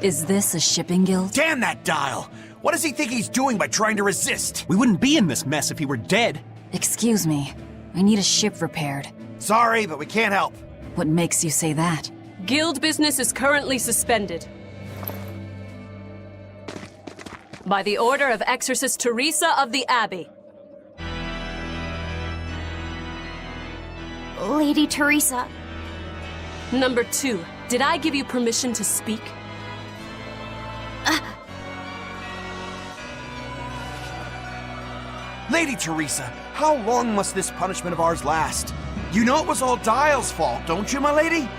Is this a shipping guild? Damn that dial! What does he think he's doing by trying to resist? We wouldn't be in this mess if he were dead. Excuse me. I need a ship repaired. Sorry, but we can't help. What makes you say that? Guild business is currently suspended. By the order of Exorcist Teresa of the Abbey. Lady Teresa. Number 2, did I give you permission to speak? Lady Teresa, how long must this punishment of ours last? You know it was all Dial's fault, don't you, my lady?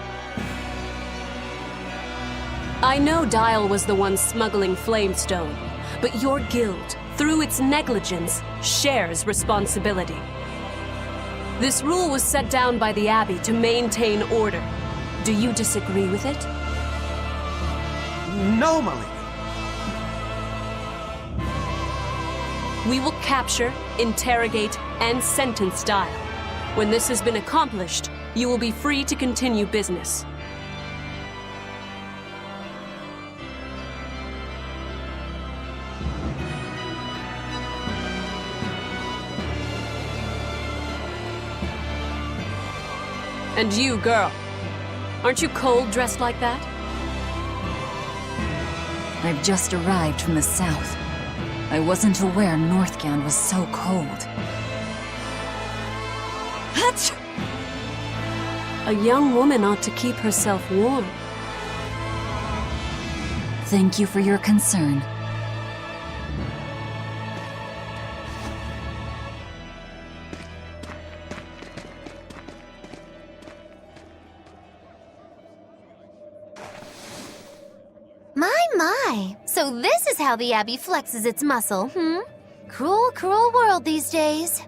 I know Dial was the one smuggling Flamestone, but your guild, through its negligence, shares responsibility. This rule was set down by the Abbey to maintain order. Do you disagree with it? No, my lady. We will capture, interrogate, and sentence Dial. When this has been accomplished, you will be free to continue business. And you, girl, aren't you cold dressed like that? I've just arrived from the south. I wasn't aware Northgand was so cold. A young woman ought to keep herself warm. Thank you for your concern. My. So this is how the Abbey flexes its muscle, hmm? Cruel, cruel world these days.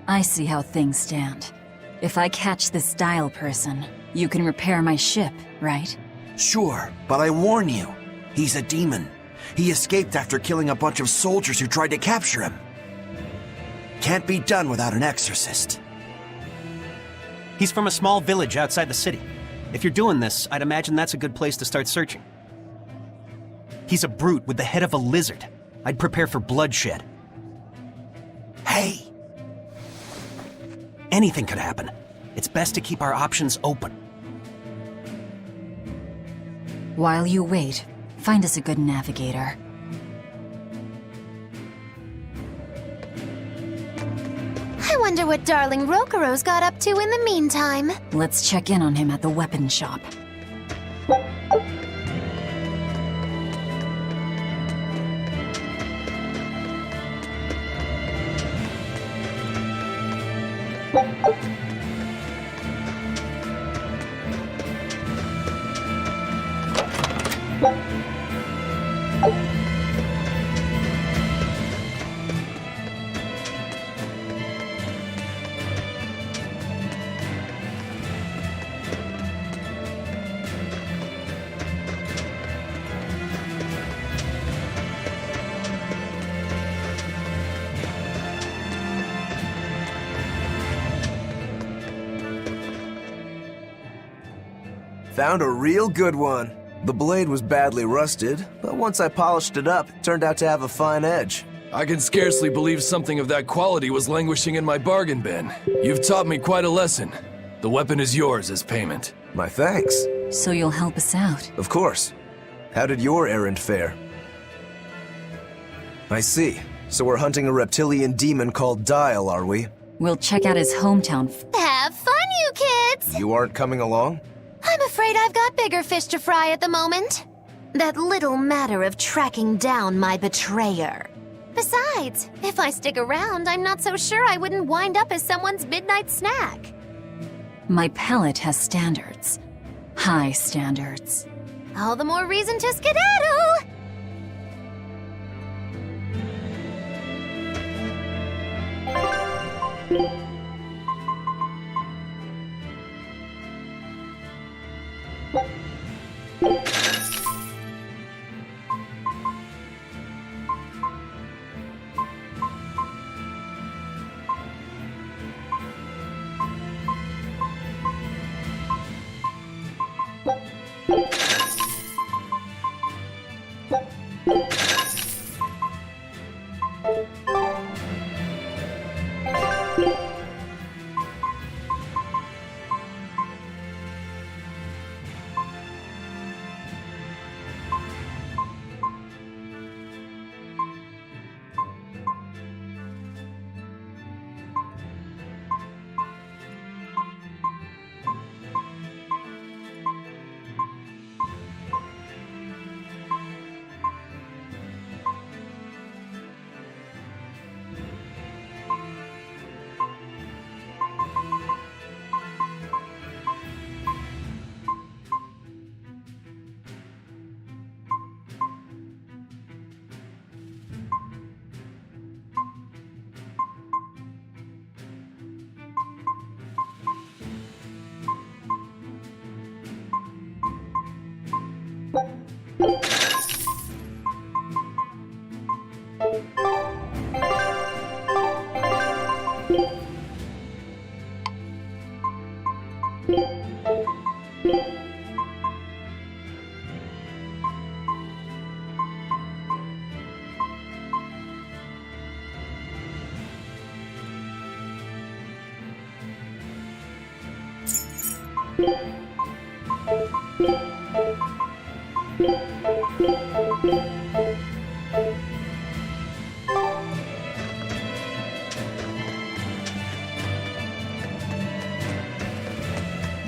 I see how things stand. If I catch this Dial person, you can repair my ship, right? Sure, but I warn you, he's a demon. He escaped after killing a bunch of soldiers who tried to capture him. Can't be done without an exorcist. He's from a small village outside the city. If you're doing this, I'd imagine that's a good place to start searching. He's a brute with the head of a lizard. I'd prepare for bloodshed. Hey! Anything could happen. It's best to keep our options open. While you wait, find us a good navigator. I wonder Wonder what darling Rokuro's got up to in the meantime. Let's check in on him at the weapon shop. Found a real good one. The blade was badly rusted, but once I polished it up, it turned out to have a fine edge. I can scarcely believe something of that quality was languishing in my bargain bin. You've taught me quite a lesson. The weapon is yours as payment. My thanks. So you'll help us out? Of course. How did your errand fare? I see. So we're hunting a reptilian demon called Dial, are we? We'll check out his hometown. Have fun, you kids! You aren't coming along? I'm afraid I've got bigger fish to fry at the moment. That little matter of tracking down my betrayer. Besides, if I stick around, I'm not so sure I wouldn't wind up as someone's midnight snack. My pellet has standards. High standards. All the more reason to skedaddle!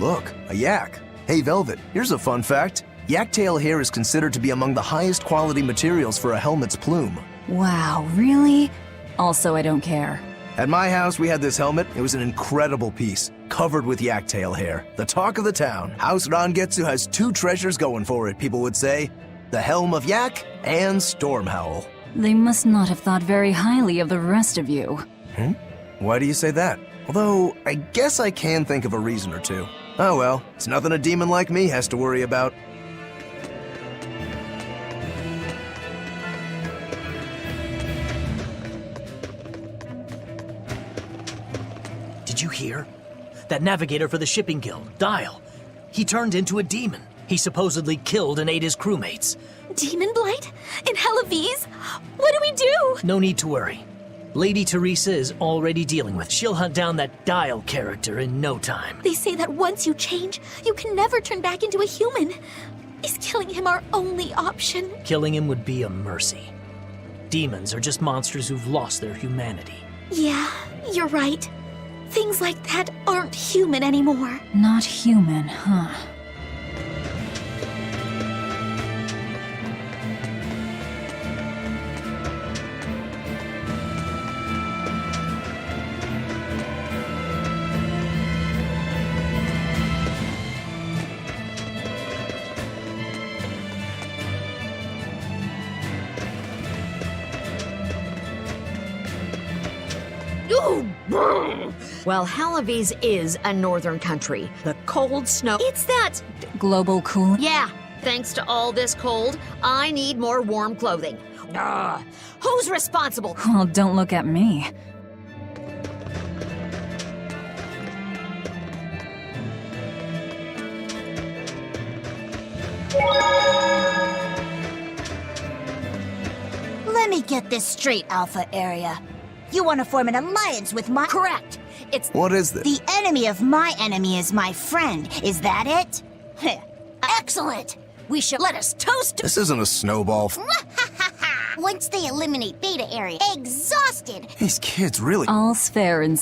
Look, a yak. Hey, Velvet, here's a fun fact. Yak tail hair is considered to be among the highest quality materials for a helmet's plume. Wow, really? Also, I don't care. At my house, we had this helmet. It was an incredible piece, covered with yak tail hair. The talk of the town. House Rangetsu has two treasures going for it, people would say. The Helm of Yak and Stormhowl. They must not have thought very highly of the rest of you. Why do you say that? Although, I guess I can think of a reason or two. Oh well, it's nothing a demon like me has to worry about. Did you hear? That navigator for the shipping guild, Dial. He turned into a demon. He supposedly killed and ate his crewmates. Demon Blight? In Helaviz? What do we do? No need to worry. Lady Teresa is already dealing with it. She'll hunt down that Dial character in no time. They say that once you change, you can never turn back into a human. Is killing him our only option? Killing him would be a mercy. Demons are just monsters who've lost their humanity. Yeah, you're right. Things like that aren't human anymore. Not human, huh? Well, Halavis is a northern country. The cold snow. It's that. Global cooling? Yeah. Thanks to all this cold, I need more warm clothing. Who's responsible? Well, don't look at me. Let me get this straight, Alpha Area. You want to form an alliance with my— Correct. It's— What is this? The enemy of my enemy is my friend. Is that it? Excellent! We should let us toast to— This isn't a snowball. Once they eliminate Beta Area, exhausted. These kids really— All's fair in